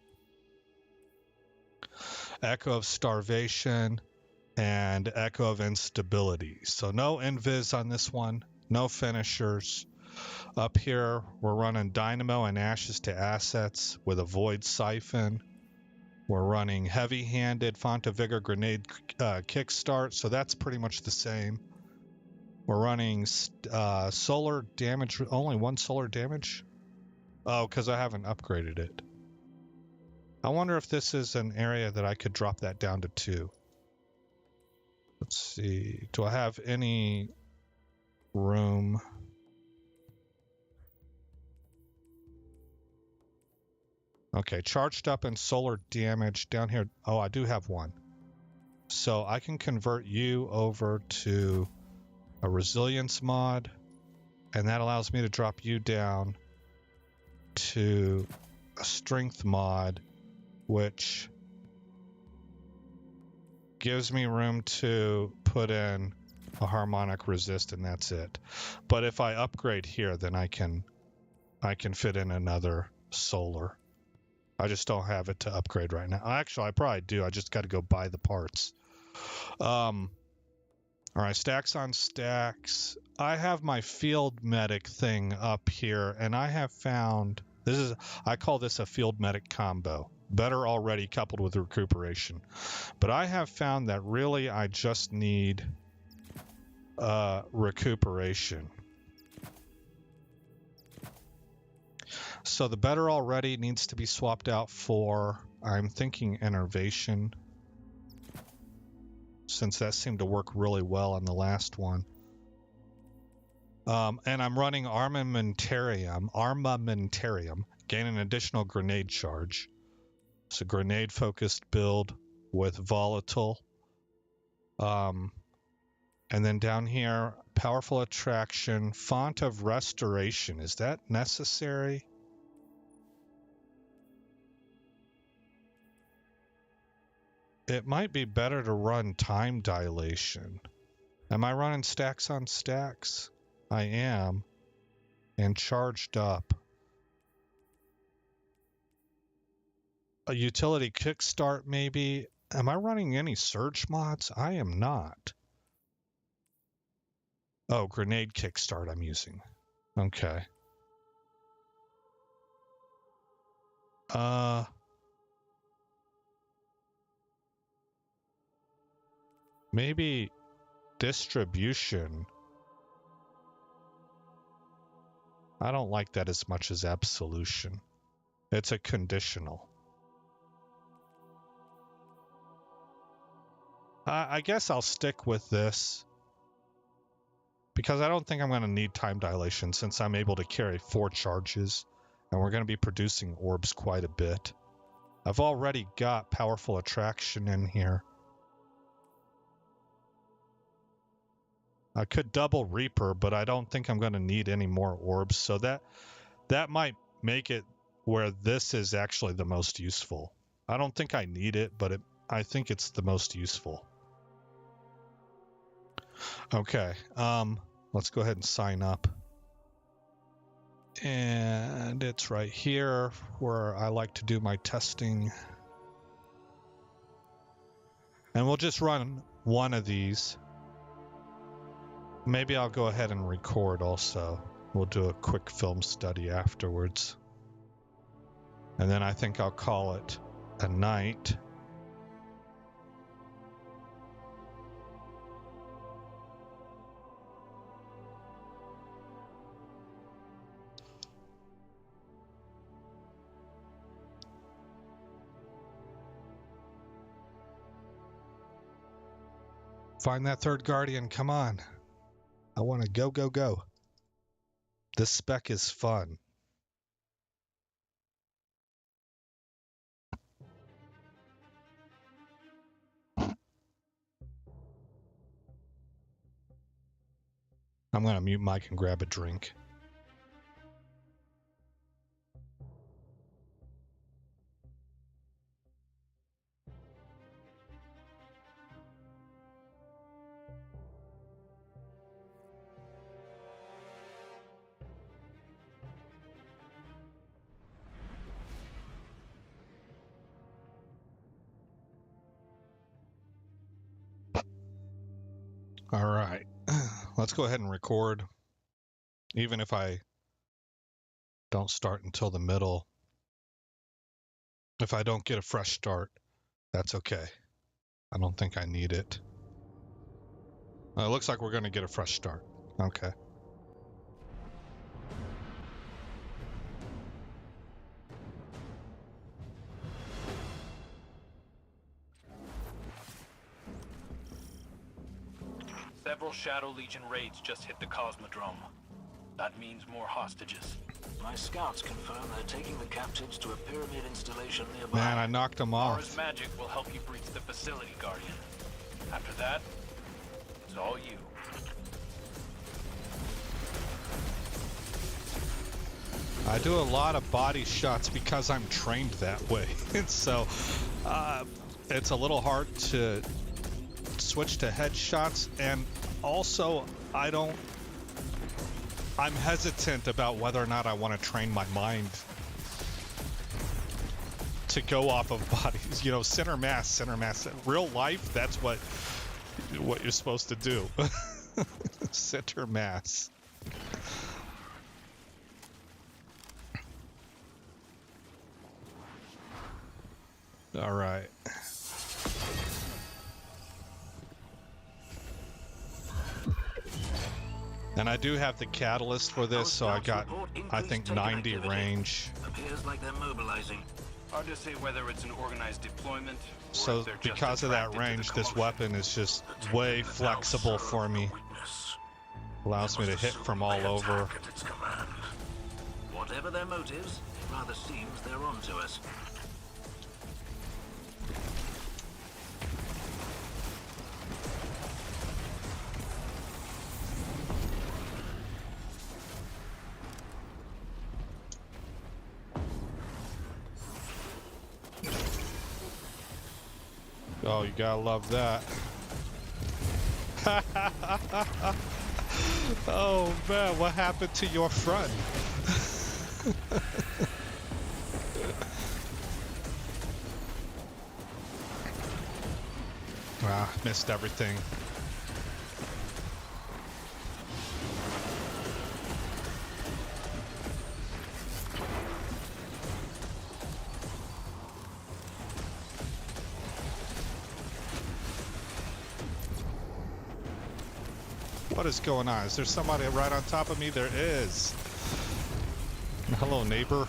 Echo of Starvation and Echo of Instability. So no Invis on this one, no finishers. Up here, we're running Dynamo and Ashes to Assets with a Void Siphon. We're running Heavy-Handed Font of Vigor Grenade Kickstart, so that's pretty much the same. We're running solar damage, only one solar damage? Oh, because I haven't upgraded it. I wonder if this is an area that I could drop that down to 2. Let's see. Do I have any room? Okay, charged up and solar damage down here. Oh, I do have one. So I can convert you over to a resilience mod, and that allows me to drop you down to a strength mod, which gives me room to put in a harmonic resist, and that's it. But if I upgrade here, then I can fit in another solar. I just don't have it to upgrade right now. Actually, I probably do. I just got to go buy the parts. All right, stacks on stacks. I have my field medic thing up here, and I have found I call this a field medic combo. Better already coupled with recuperation. But I have found that really I just need recuperation. So the better already needs to be swapped out for, I'm thinking, innervation, since that seemed to work really well on the last one. And I'm running armamentarium, gain an additional grenade charge. So grenade focused build with volatile. And then down here, powerful attraction, font of restoration. Is that necessary? It might be better to run time dilation. Am I running stacks on stacks? I am. And charged up. A utility kickstart maybe. Am I running any surge mods? I am not. Oh, grenade kickstart I'm using. Okay. Maybe distribution. I don't like that as much as absolution. It's a conditional. I guess I'll stick with this because I don't think I'm going to need time dilation since I'm able to carry 4 charges and we're going to be producing orbs quite a bit. I've already got powerful attraction in here. I could double Reaper, but I don't think I'm going to need any more orbs. So that might make it where this is actually the most useful. I don't think I need it, but I think it's the most useful. Okay, let's go ahead and sign up. And it's right here where I like to do my testing. And we'll just run one of these. Maybe I'll go ahead and record also. We'll do a quick film study afterwards. And then I think I'll call it a night. Find that third guardian, come on. I want to go, go, go. This spec is fun. I'm going to mute mic and grab a drink. All right, let's go ahead and record, even if I don't start until the middle. If I don't get a fresh start, that's okay. I don't think I need it. It looks like we're going to get a fresh start. Okay. Several Shadow Legion raids just hit the Cosmodrome. That means more hostages. My scouts confirm they're taking the captives to a pyramid installation nearby. Man, I knocked them off. Aura's magic will help you breach the facility, Guardian. After that, it's all you. I do a lot of body shots because I'm trained that way. And so it's a little hard to switch to headshots, and also I'm hesitant about whether or not I want to train my mind to go off of bodies. You know, center mass. Real life, that's what you're supposed to do. Center mass. All right. And I do have the catalyst for this, so I got, I think, 90 range. Appears like they're mobilizing. Hard to say whether it's an organized deployment or So if they're just because of that attracted to the range, this commotion. weapon is just way flexible for me. Allows me to hit from all over. Whatever their motives, it rather seems they're onto us. Oh, you gotta love that. Oh man, what happened to your front? Ah, missed everything. What is going on? Is there somebody right on top of me? There is. Hello, neighbor.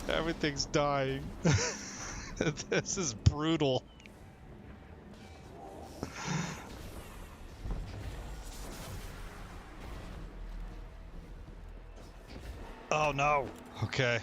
Everything's dying. This is brutal. Oh no. Okay.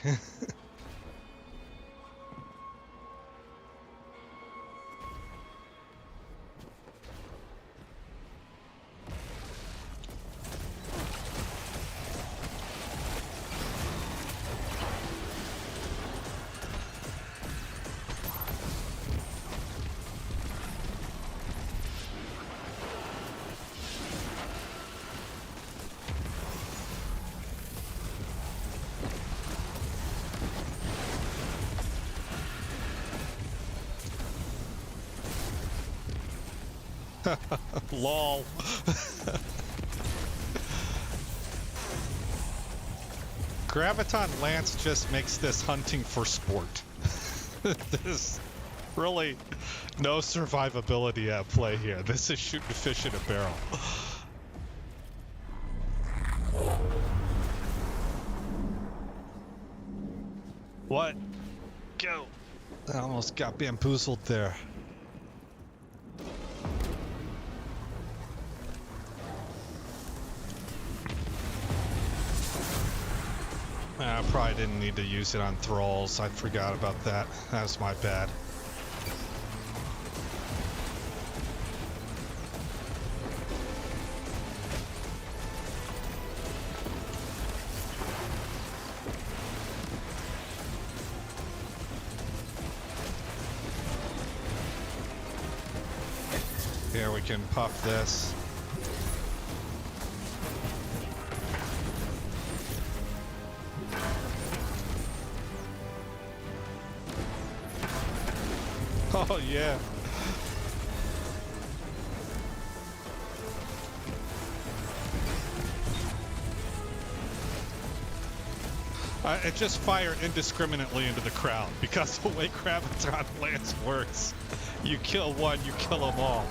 Lol. Graviton Lance just makes this hunting for sport. There's really no survivability at play here. This is shooting fish in a barrel. What? Go! I almost got bamboozled there. I probably didn't need to use it on thralls. I forgot about that. That was my bad. Here we can puff this. Oh yeah. It just fire indiscriminately into the crowd because the way Graviton Lance works, you kill one, you kill them all.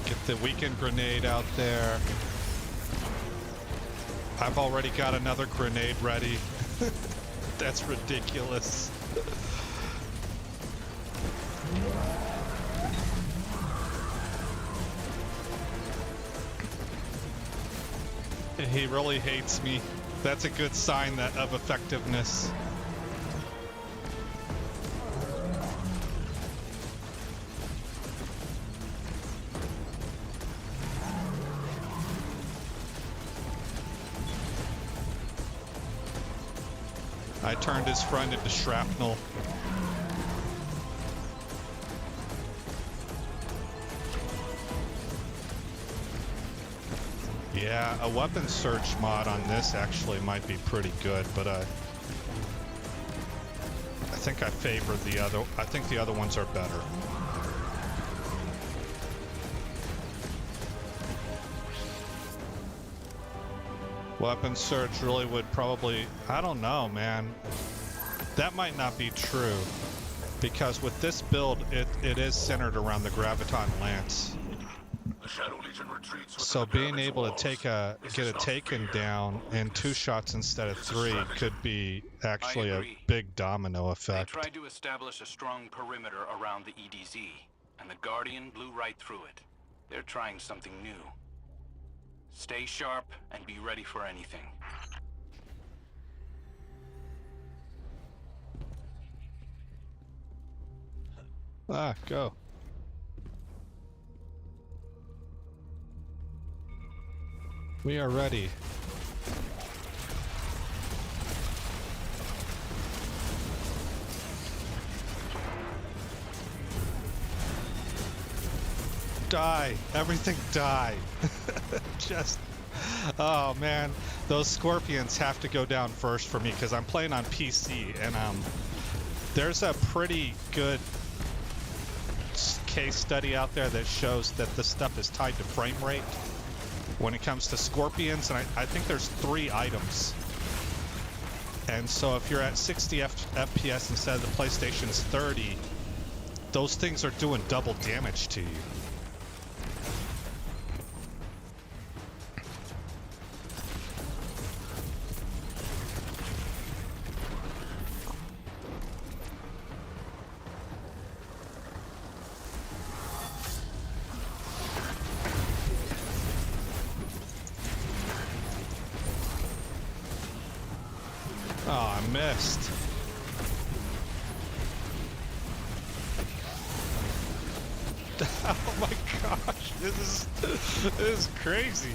Get the weakened grenade out there. I've already got another grenade ready. That's ridiculous. He really hates me. That's a good sign of effectiveness. I turned his friend into shrapnel. Yeah, a weapon search mod on this actually might be pretty good, but I think I favor the other. I think the other ones are better. Weapon search really would probably, I don't know, man. That might not be true, because with this build, it is centered around the Graviton Lance. The Shadow Legion retreats within So the being pyramid's able to walls. get a taken down in 2 shots instead of 3 could be actually a agree. big domino They effect. tried to establish a strong perimeter around the EDZ, and the Guardian blew right through it. They're trying something new. Stay sharp and be ready for anything. Ah, go. We are ready. Die. Everything die. Just... Oh, man. Those scorpions have to go down first for me, because I'm playing on PC, and there's a pretty good case study out there that shows that this stuff is tied to frame rate when it comes to scorpions, and I think there's 3 items. And so if you're at 60 FPS instead of the PlayStation's 30, those things are doing double damage to you. Oh, I missed. Oh my gosh, this is crazy.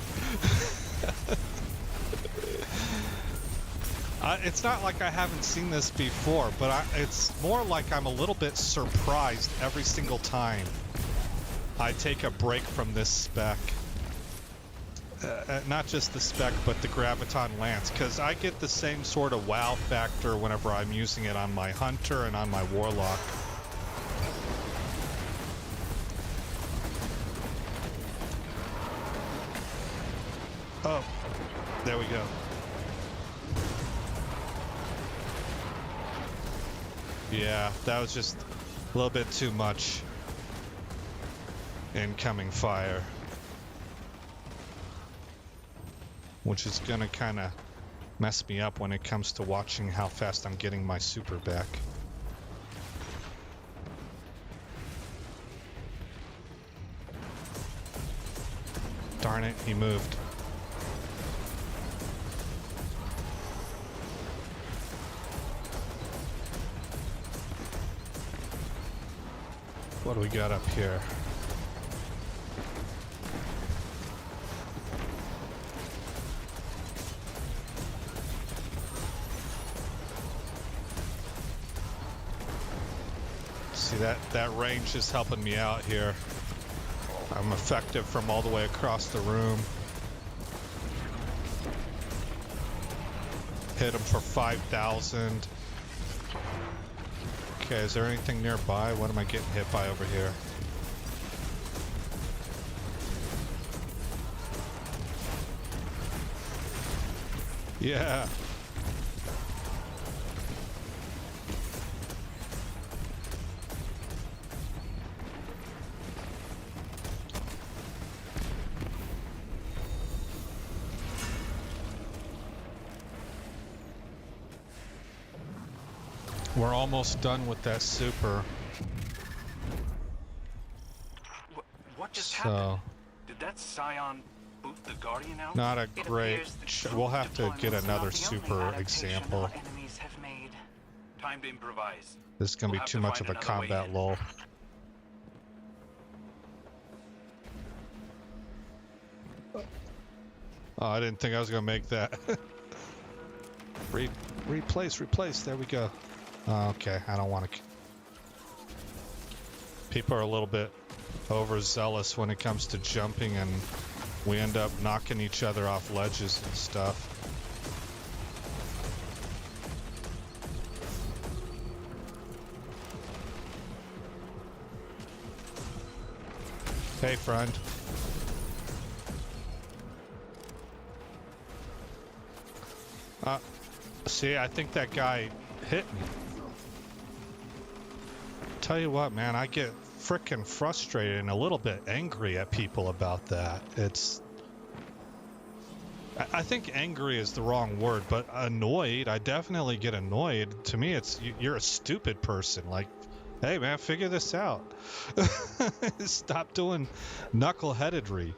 It's not like I haven't seen this before, but it's more like I'm a little bit surprised every single time I take a break from this spec. Not just the spec, but the Graviton Lance, because I get the same sort of wow factor whenever I'm using it on my Hunter and on my Warlock. Oh, there we go. Yeah, that was just a little bit too much incoming fire. Which is gonna kind of mess me up when it comes to watching how fast I'm getting my super back. Darn it, he moved. What do we got up here? See, that range is helping me out here. I'm effective from all the way across the room. Hit him for 5,000. Okay, is there anything nearby? What am I getting hit by over here? Yeah. We're almost done with that super. What just happened? Did that Scion boot the Guardian out? Not a It great... appears that We'll have to deployments get are not another the super only adaptation example. our enemies have made. Time to improvise. This is going to We'll be have too to much of find a another way combat in. lull. Oh, I didn't think I was going to make that. Replace. There we go. Okay, I don't want to. People are a little bit overzealous when it comes to jumping, and we end up knocking each other off ledges and stuff. Hey, friend. See, I think that guy hit me. Tell you what, man, I get frickin' frustrated and a little bit angry at people about that. I think angry is the wrong word, but annoyed, I definitely get annoyed. To me, you're a stupid person. Like, hey, man, figure this out. Stop doing knuckleheadedry.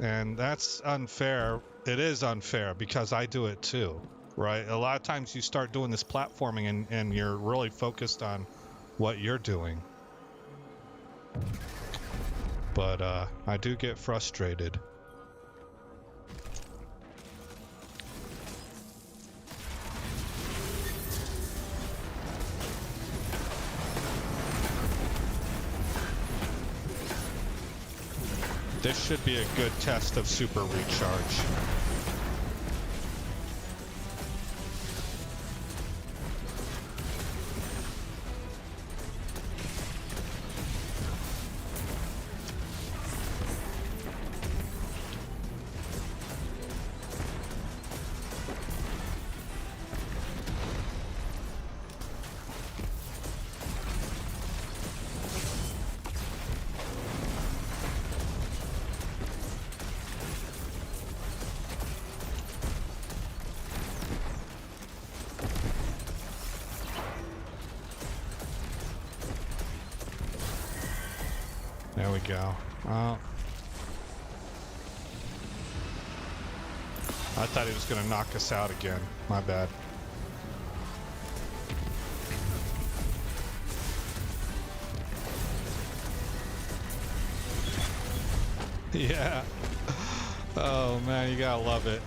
And that's unfair. It is unfair because I do it too, right? A lot of times you start doing this platforming and you're really focused on what you're doing. But I do get frustrated. This should be a good test of super recharge. There we go. Oh. I thought he was going to knock us out again. My bad. Yeah. Oh man, you gotta love it.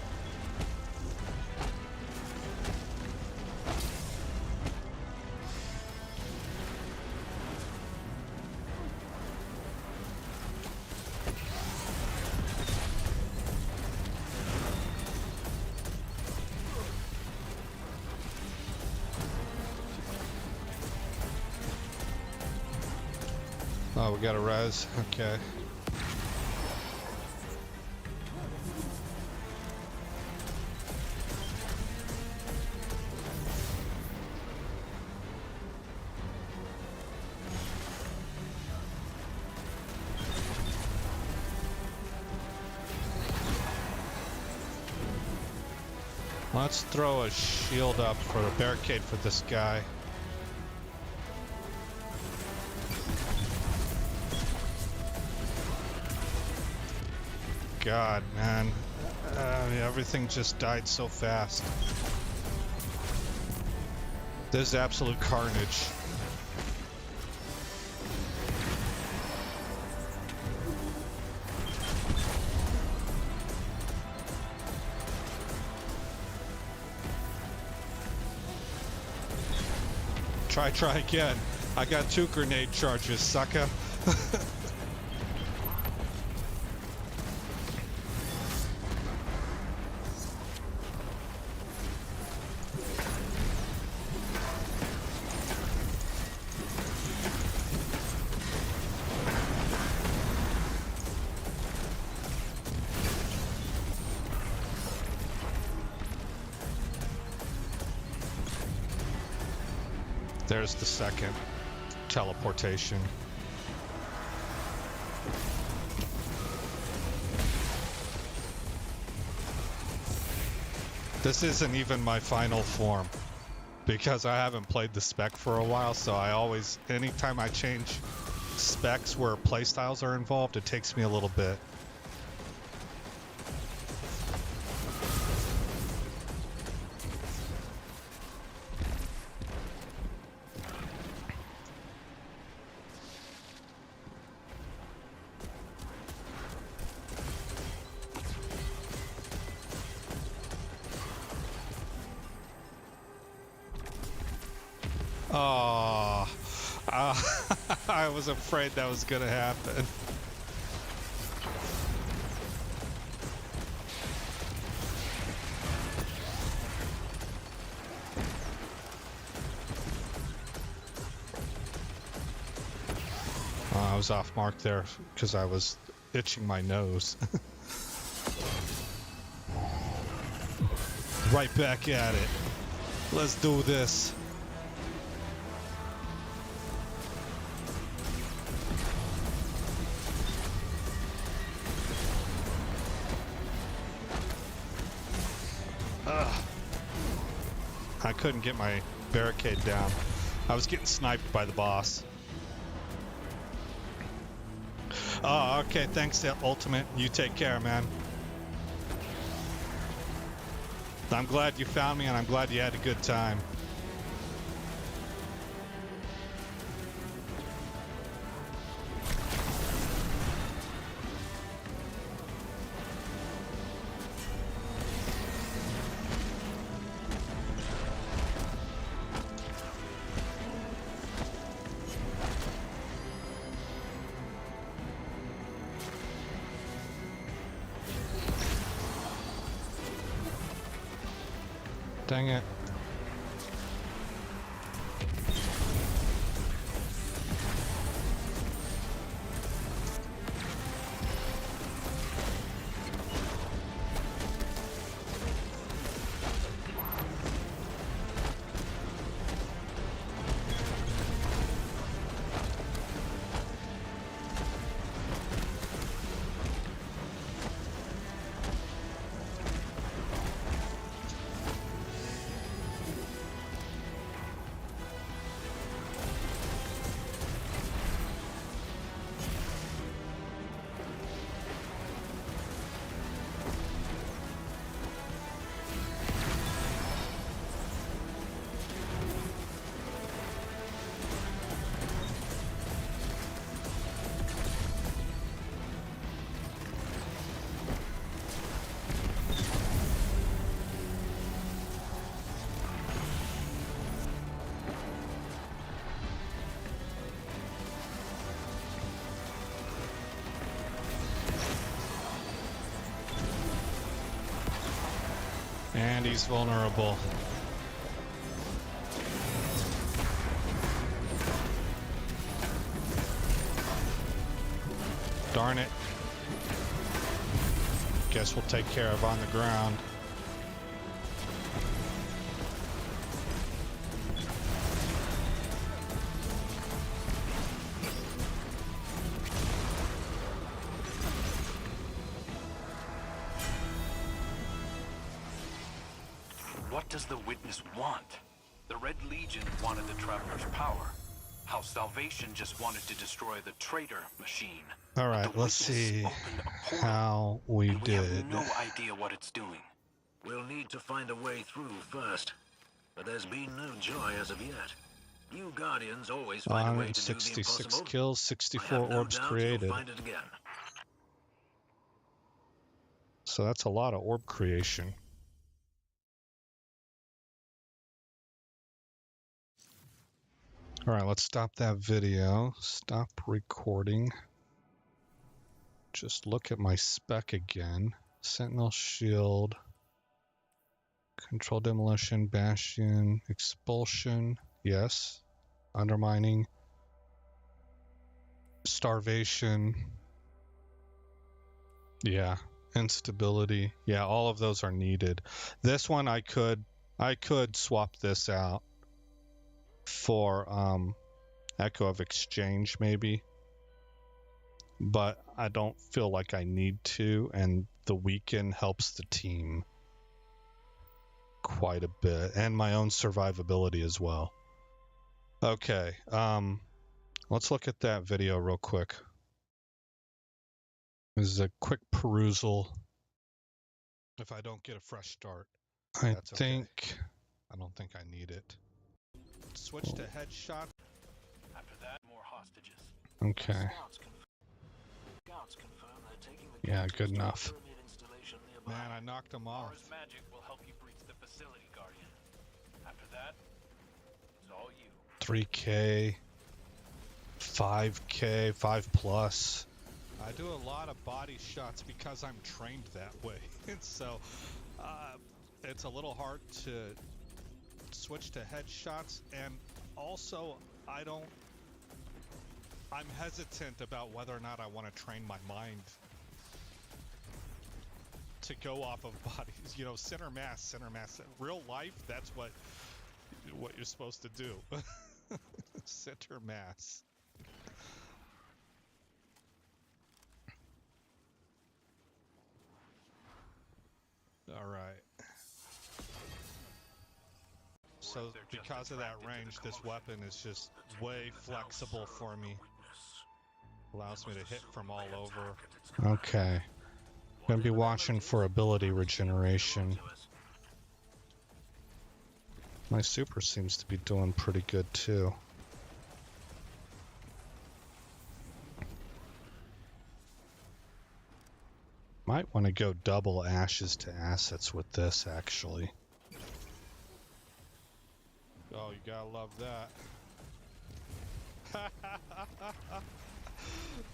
Oh, we got a res. Okay. Let's throw a shield up for a barricade for this guy. God, man. Everything just died so fast. This is absolute carnage. Try again. I got 2 grenade charges, sucker. There's the second teleportation. This isn't even my final form because I haven't played the spec for a while, so I always, anytime I change specs where playstyles are involved, it takes me a little bit. Oh, I was afraid that was gonna happen. I was off mark there because I was itching my nose. Right back at it. Let's do this. I couldn't get my barricade down. I was getting sniped by the boss. Oh, okay. Thanks, Ultimate. You take care, man. I'm glad you found me, and I'm glad you had a good time. Dang it. And he's vulnerable. Darn it. Guess we'll take care of on the ground. What does the Witness want? The Red Legion wanted the Traveler's power. House Salvation just wanted to destroy the traitor machine. All right, The let's Witness see opened a portal, how we and we did. have no idea what it's doing. We'll need to find a way through first. But there's been no joy as of yet. You Guardians always find a way to do the 166 impossible. kills, I 64 have no orbs doubt created. You'll find it again. So that's a lot of orb creation. All right, let's stop that video. Stop recording. Just look at my spec again. Sentinel shield. Control demolition, bastion, expulsion. Yes. Undermining. Starvation. Yeah. Instability. Yeah, all of those are needed. This one I could swap this out for Echo of Exchange maybe, but I don't feel like I need to, and the weaken helps the team quite a bit, and my own survivability as well. Okay, let's look at that video real quick. This is a quick perusal. If I don't get a fresh start, that's okay. I don't think I need it. Switch to headshot. After that, more hostages. Okay. Scouts confirm they're taking the Yeah, captives good to the enough. pyramid installation nearby. Man, I knocked him off. Mara's magic will help you breach the facility, Guardian. After that, it's all you. 3K, 5K, 5+. I do a lot of body shots because I'm trained that way. And so it's a little hard to switch to headshots, and also I'm hesitant about whether or not I want to train my mind to go off of bodies. You know, center mass. In real life, that's what you're supposed to do. Center mass. All right. So because of that range, this weapon is just way flexible for me. Allows me to hit from all over. Okay. Gonna be watching for ability regeneration. My super seems to be doing pretty good too. Might want to go double ashes to assets with this, actually. Oh, you gotta love that.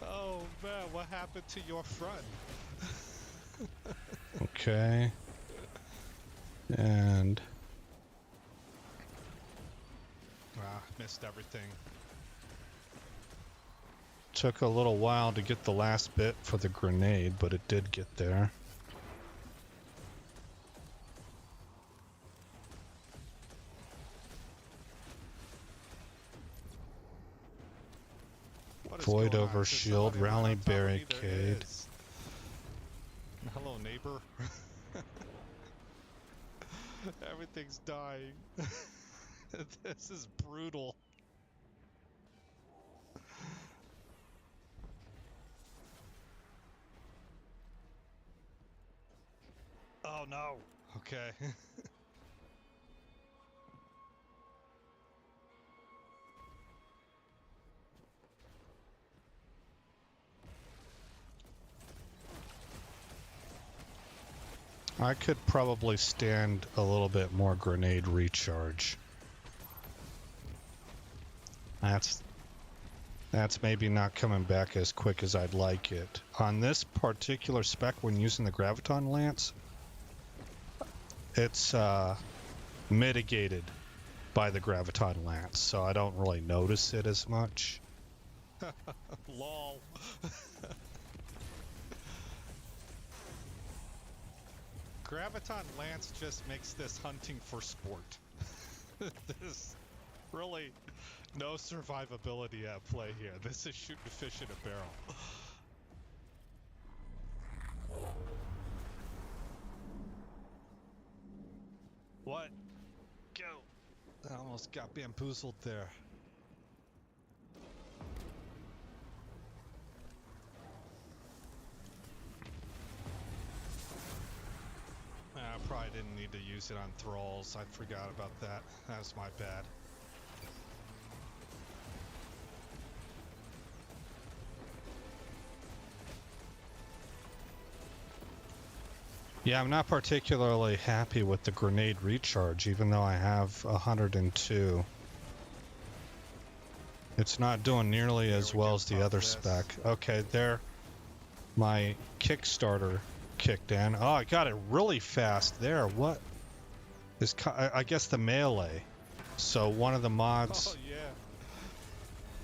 Oh man, what happened to your front? Okay. And... missed everything. Took a little while to get the last bit for the grenade, but it did get there. Void over shield, rally barricade. Hello, neighbor. Everything's dying. This is brutal. Oh no. Okay. I could probably stand a little bit more grenade recharge. That's maybe not coming back as quick as I'd like it. On this particular spec, when using the Graviton Lance, it's mitigated by the Graviton Lance, so I don't really notice it as much. Lol. Graviton Lance just makes this hunting for sport. There's really no survivability at play here. This is shooting fish in a barrel. What? Go! I almost got bamboozled there. I probably didn't need to use it on thralls. I forgot about that. That was my bad. Yeah, I'm not particularly happy with the grenade recharge, even though I have 102. It's not doing nearly as well as the other spec. Okay, there. My Kickstarter kicked in. Oh, I got it really fast there. What is... I guess the melee. So one of the mods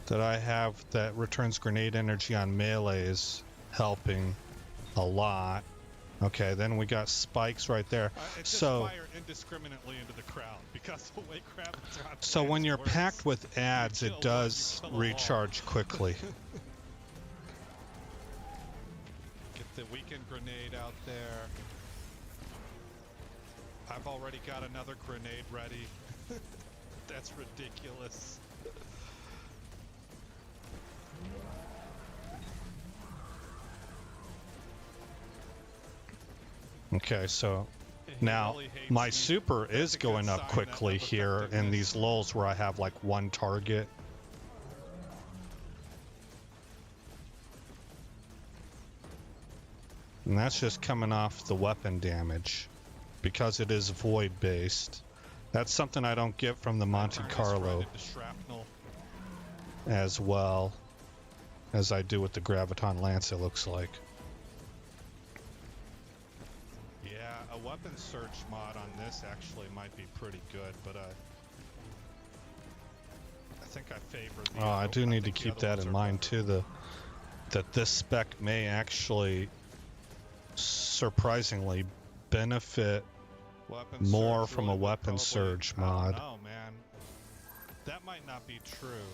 that I have that returns grenade energy on melee is helping a lot. Okay, then we got spikes right there. It just fired indiscriminately into the crowd because the way Graviton so when you're works, packed with ads, it does recharge quickly. Get the weekend grenade out there. I've already got another grenade ready. That's ridiculous. Okay, so now my super is going up quickly here in these lulls where I have like one target. And that's just coming off the weapon damage because it is void based. That's something I don't get from the Monte Turn this Carlo right into shrapnel. as well as I do with the Graviton Lance, it looks like. Yeah, a weapon search mod on this actually might be pretty good, but I think I favor the Oh, I other- do need to think the keep other that ones in are mind better. too, that this spec may actually surprisingly benefit Weapon more surge, from well, a it would weapon probably- surge mod. I don't know, man. That might not be true,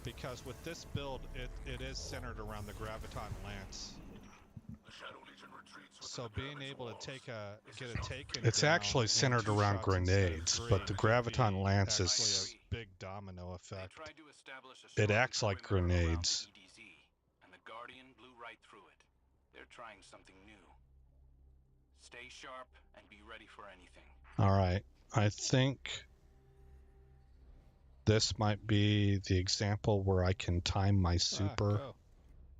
because with this build, it is centered around the Graviton Lance. The Shadow Legion retreats within So the being pyramid's able to walls. get a taken It's down actually in centered 2 around shots instead of grenades, 3 but the could Graviton be Lance actually is... a big domino They effect. tried to establish a It strong acts like perimeter around grenades. the EDZ, and the Guardian blew right through it. They're trying something new. Stay sharp and be ready for anything. Alright, I think this might be the example where I can time my super. Go.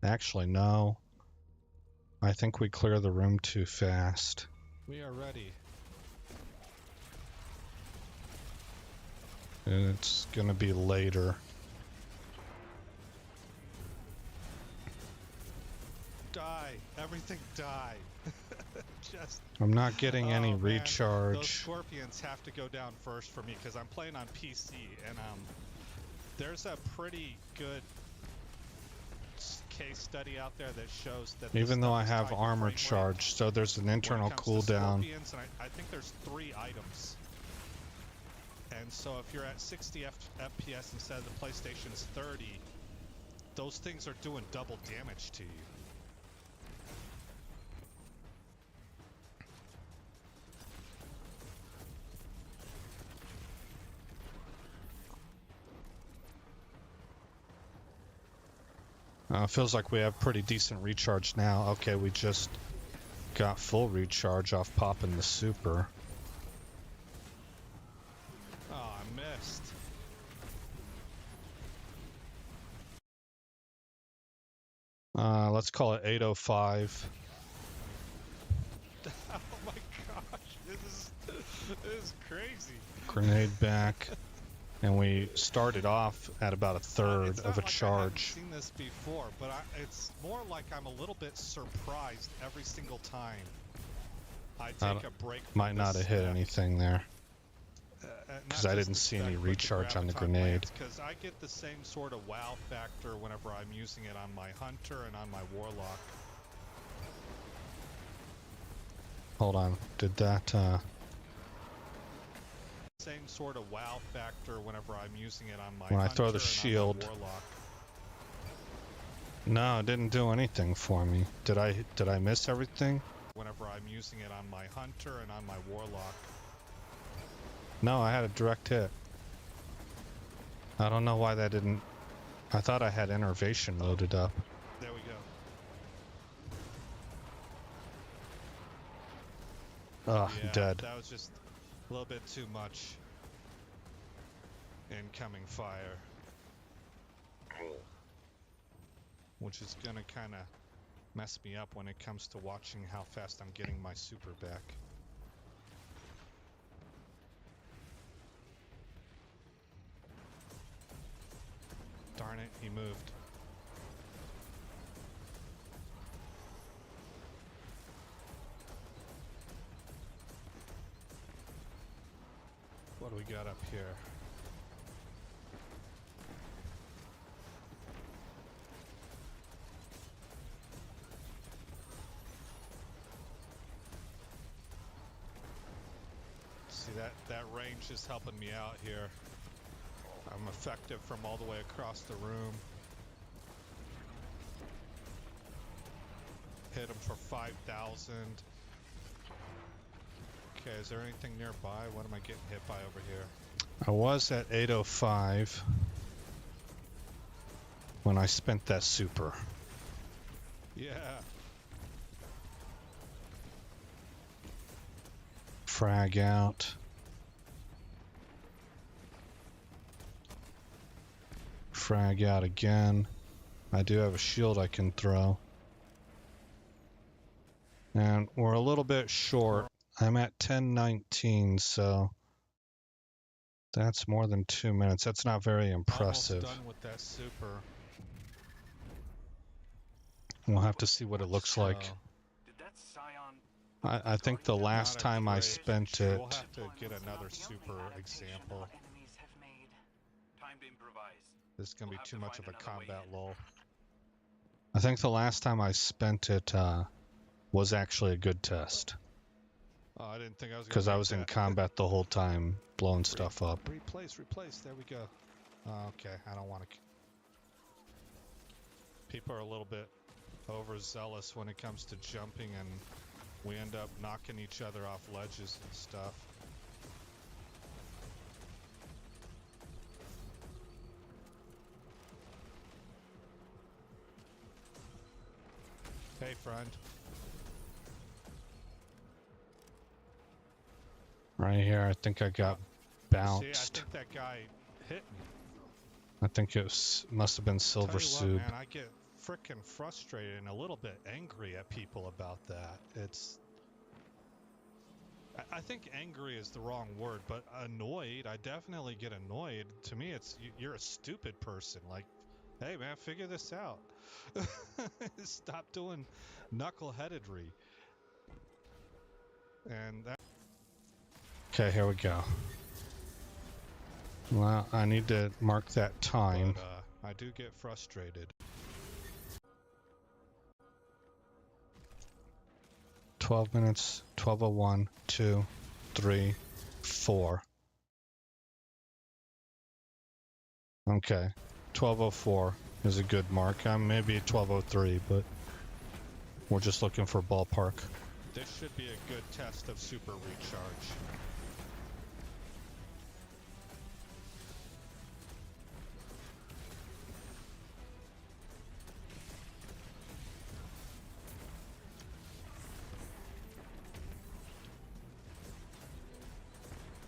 Actually, no. I think we clear the room too fast. We are ready. And it's gonna be later. Die. Everything die. Just I'm not getting any oh, man. Those recharge. scorpions have to go down first for me because I'm playing on PC, and there's a pretty good case study out there that shows that this Even though stuff I is have tied to armor frame rate. charge, so there's an When it internal comes to cooldown. scorpions, and I think there's 3 items. And so if you're at 60 FPS instead of the PlayStation's 30, those things are doing double damage to you. Feels like we have pretty decent recharge now. Okay, we just got full recharge off popping the super. Oh, I missed. Let's call it 805. Oh my gosh, this is crazy. Grenade back. And we started off at about a third It's of not a like I charge. haven't seen this before, but it's more like I'm a little bit surprised every single time I take a break. Might not have hit anything there. 'Cause I didn't see any recharge on the grenade. Because I get the same sort of wow factor whenever I'm using it on my hunter and on my warlock. Hold on. Did that, Same sort of wow factor whenever I'm using it on my When I hunter throw the and shield. on my warlock. No, it didn't do anything for me. Did I miss everything? Whenever I'm using it on my hunter and on my warlock. No, I had a direct hit. I don't know why that didn't... I thought I had Innervation loaded up. There we go. Ugh, Yeah, dead. that was just a little bit too much incoming fire. Which is gonna kinda mess me up when it comes to watching how fast I'm getting my super back. Darn it, he moved. What do we got up here? See, that range is helping me out here. I'm effective from all the way across the room. Hit him for 5,000. Okay, is there anything nearby? What am I getting hit by over here? I was at 805 when I spent that super. Yeah. Frag out. Frag out again. I do have a shield I can throw. And we're a little bit short. I'm at 1019, so That's more than 2 minutes. That's not very impressive. Almost done with that super. We'll have to see what it looks like. So, Did that Scion... I think the last not a time I great- spent We'll it, have to get another super example. Enemies have made. Time to improvise. This is gonna We'll be have too to much of find a another way combat in. lull. I think the last time I spent it was actually a good test. Oh, I didn't think I was gonna Because I make was in that. combat the whole time, blowing stuff up. Replace. There we go. Okay, I don't want to. People are a little bit overzealous when it comes to jumping, and we end up knocking each other off ledges and stuff. Hey, friend. Right here, I think I got See, I bounced. think that guy hit me. I think it was, must have been Tell Silver you what, Soup. man, I get frickin' frustrated and a little bit angry at people about that. I think angry is the wrong word, but annoyed, I definitely get annoyed. To me, it's you're a stupid person. Like, hey man, figure this out. Stop doing knuckleheadedry. And that. Okay, here we go. Well, I need to mark that time. But, I do get frustrated. 12 minutes, 12:01, 2, 3, 4. Okay, 12:04 is a good mark. Maybe 12:03, but we're just looking for ballpark. This should be a good test of super recharge.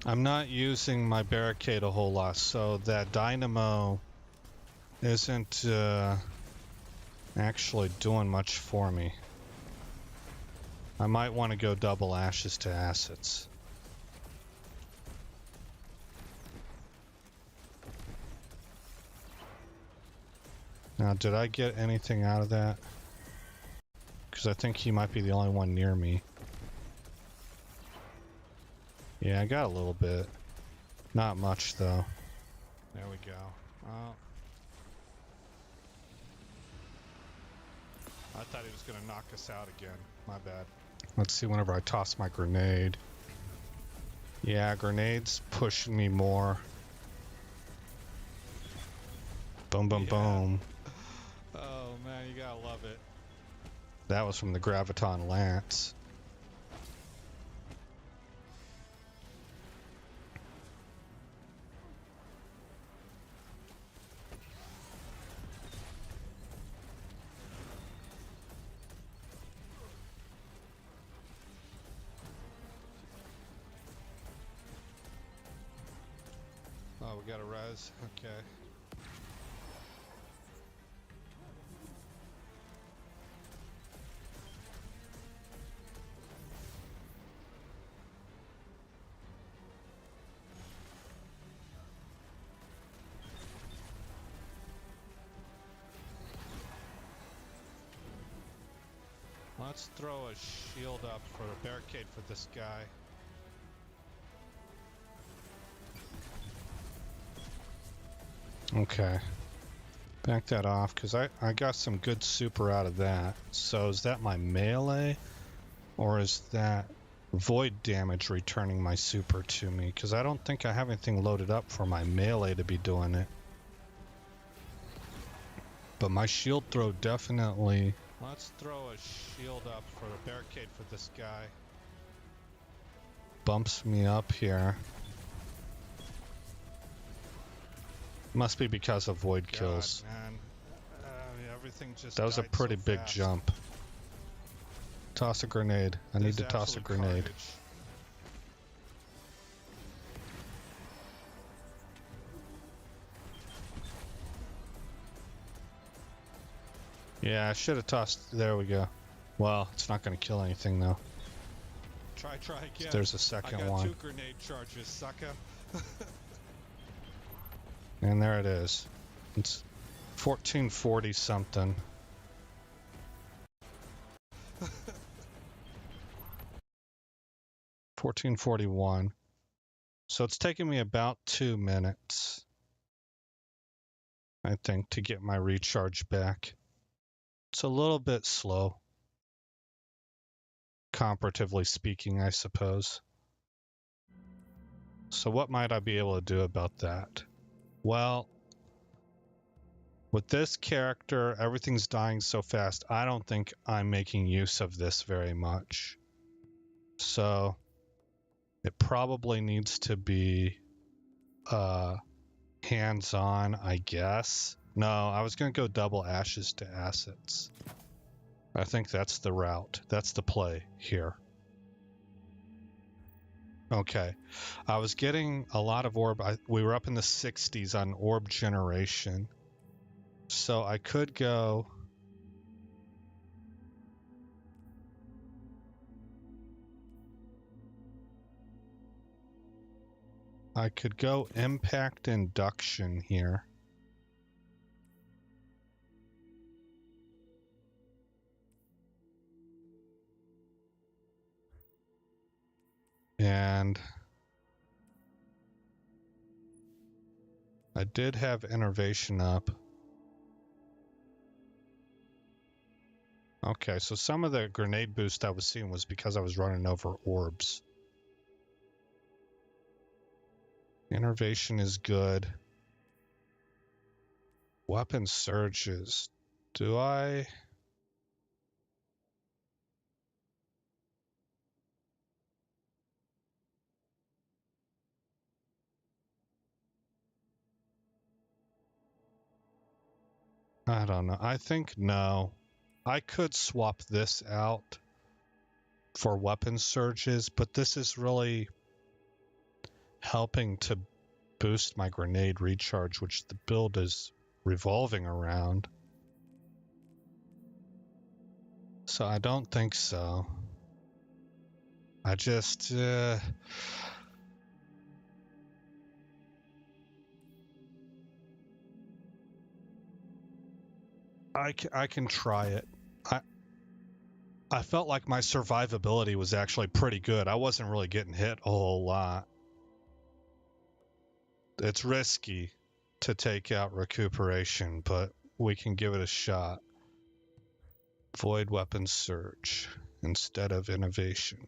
I'm not using my barricade a whole lot, so that dynamo isn't actually doing much for me. I might want to go double ashes to acids. Now, did I get anything out of that? Because I think he might be the only one near me. Yeah, I got a little bit. Not much, though. There we go. I thought he was going to knock us out again. My bad. Let's see whenever I toss my grenade. Yeah, grenades pushing me more. Boom, boom, Yeah. boom. Oh man, you gotta love it. That was from the Graviton Lance. Oh, we got a res. Okay. Let's throw a shield up for a barricade for this guy. Okay. Back that off, because I got some good super out of that. So is that my melee? Or is that void damage returning my super to me? Because I don't think I have anything loaded up for my melee to be doing it. But my shield throw definitely... Let's throw a shield up for a barricade for this guy. bumps me up here. Must be because of void God, kills. man. Everything just That was a died pretty so big fast. jump. Toss a grenade. I need This to is toss a absolute grenade. carnage. Yeah, I should have tossed. There we go. Well, it's not going to kill anything though. Try again. There's a I second got one. 2 grenade charges, sucker. And there it is. It's 1440 something. $14.41. So it's taking me about 2 minutes, I think, to get my recharge back. It's a little bit slow, comparatively speaking, I suppose. So what might I be able to do about that? Well, with this character, everything's dying so fast, I don't think I'm making use of this very much. So it probably needs to be hands-on, I guess. No, I was going to go double ashes to assets. I think that's the route. That's the play here. Okay. I was getting a lot of orb. We were up in the 60s on orb generation. So I could go... I could go impact induction here. And I did have innervation up. Okay, so some of the grenade boost I was seeing was because I was running over orbs. Innervation is good. Weapon surges. Do I... I don't know. I think no. I could swap this out for weapon surges, but this is really helping to boost my grenade recharge, which the build is revolving around. So I don't think so. I just... I can try it. I felt like my survivability was actually pretty good. I wasn't really getting hit a whole lot. It's risky to take out recuperation, but we can give it a shot. Void weapon surge instead of innervation.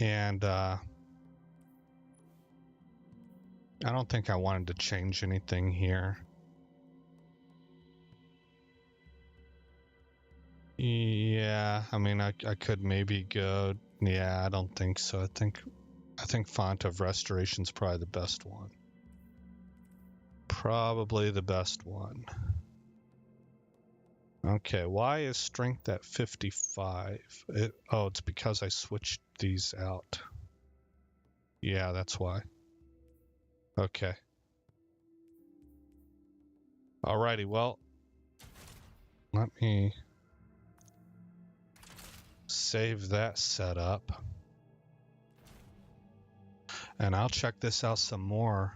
And I don't think I wanted to change anything here. Yeah, I mean, I could maybe go... Yeah, I don't think so. I think Font of Restoration's probably the best one. Probably the best one. Okay, why is strength at 55? Oh, it's because I switched these out. Yeah, that's why. Okay. Alrighty, well, let me save that setup. And I'll check this out some more.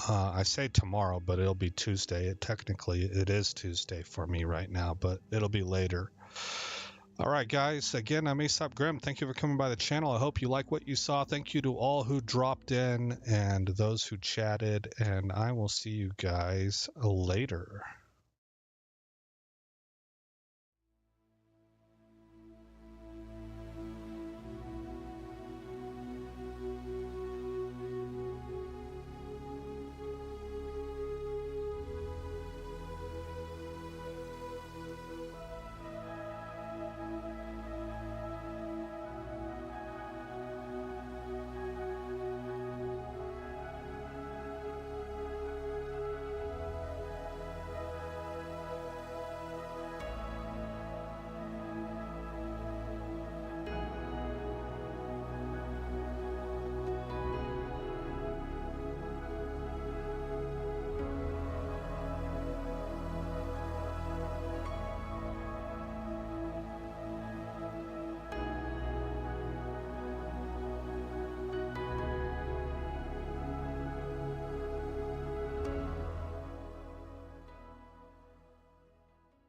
I say tomorrow, but it'll be Tuesday. Technically, it is Tuesday for me right now, but it'll be later. All right, guys. Again, I'm Aesop Grim. Thank you for coming by the channel. I hope you like what you saw. Thank you to all who dropped in and those who chatted, and I will see you guys later.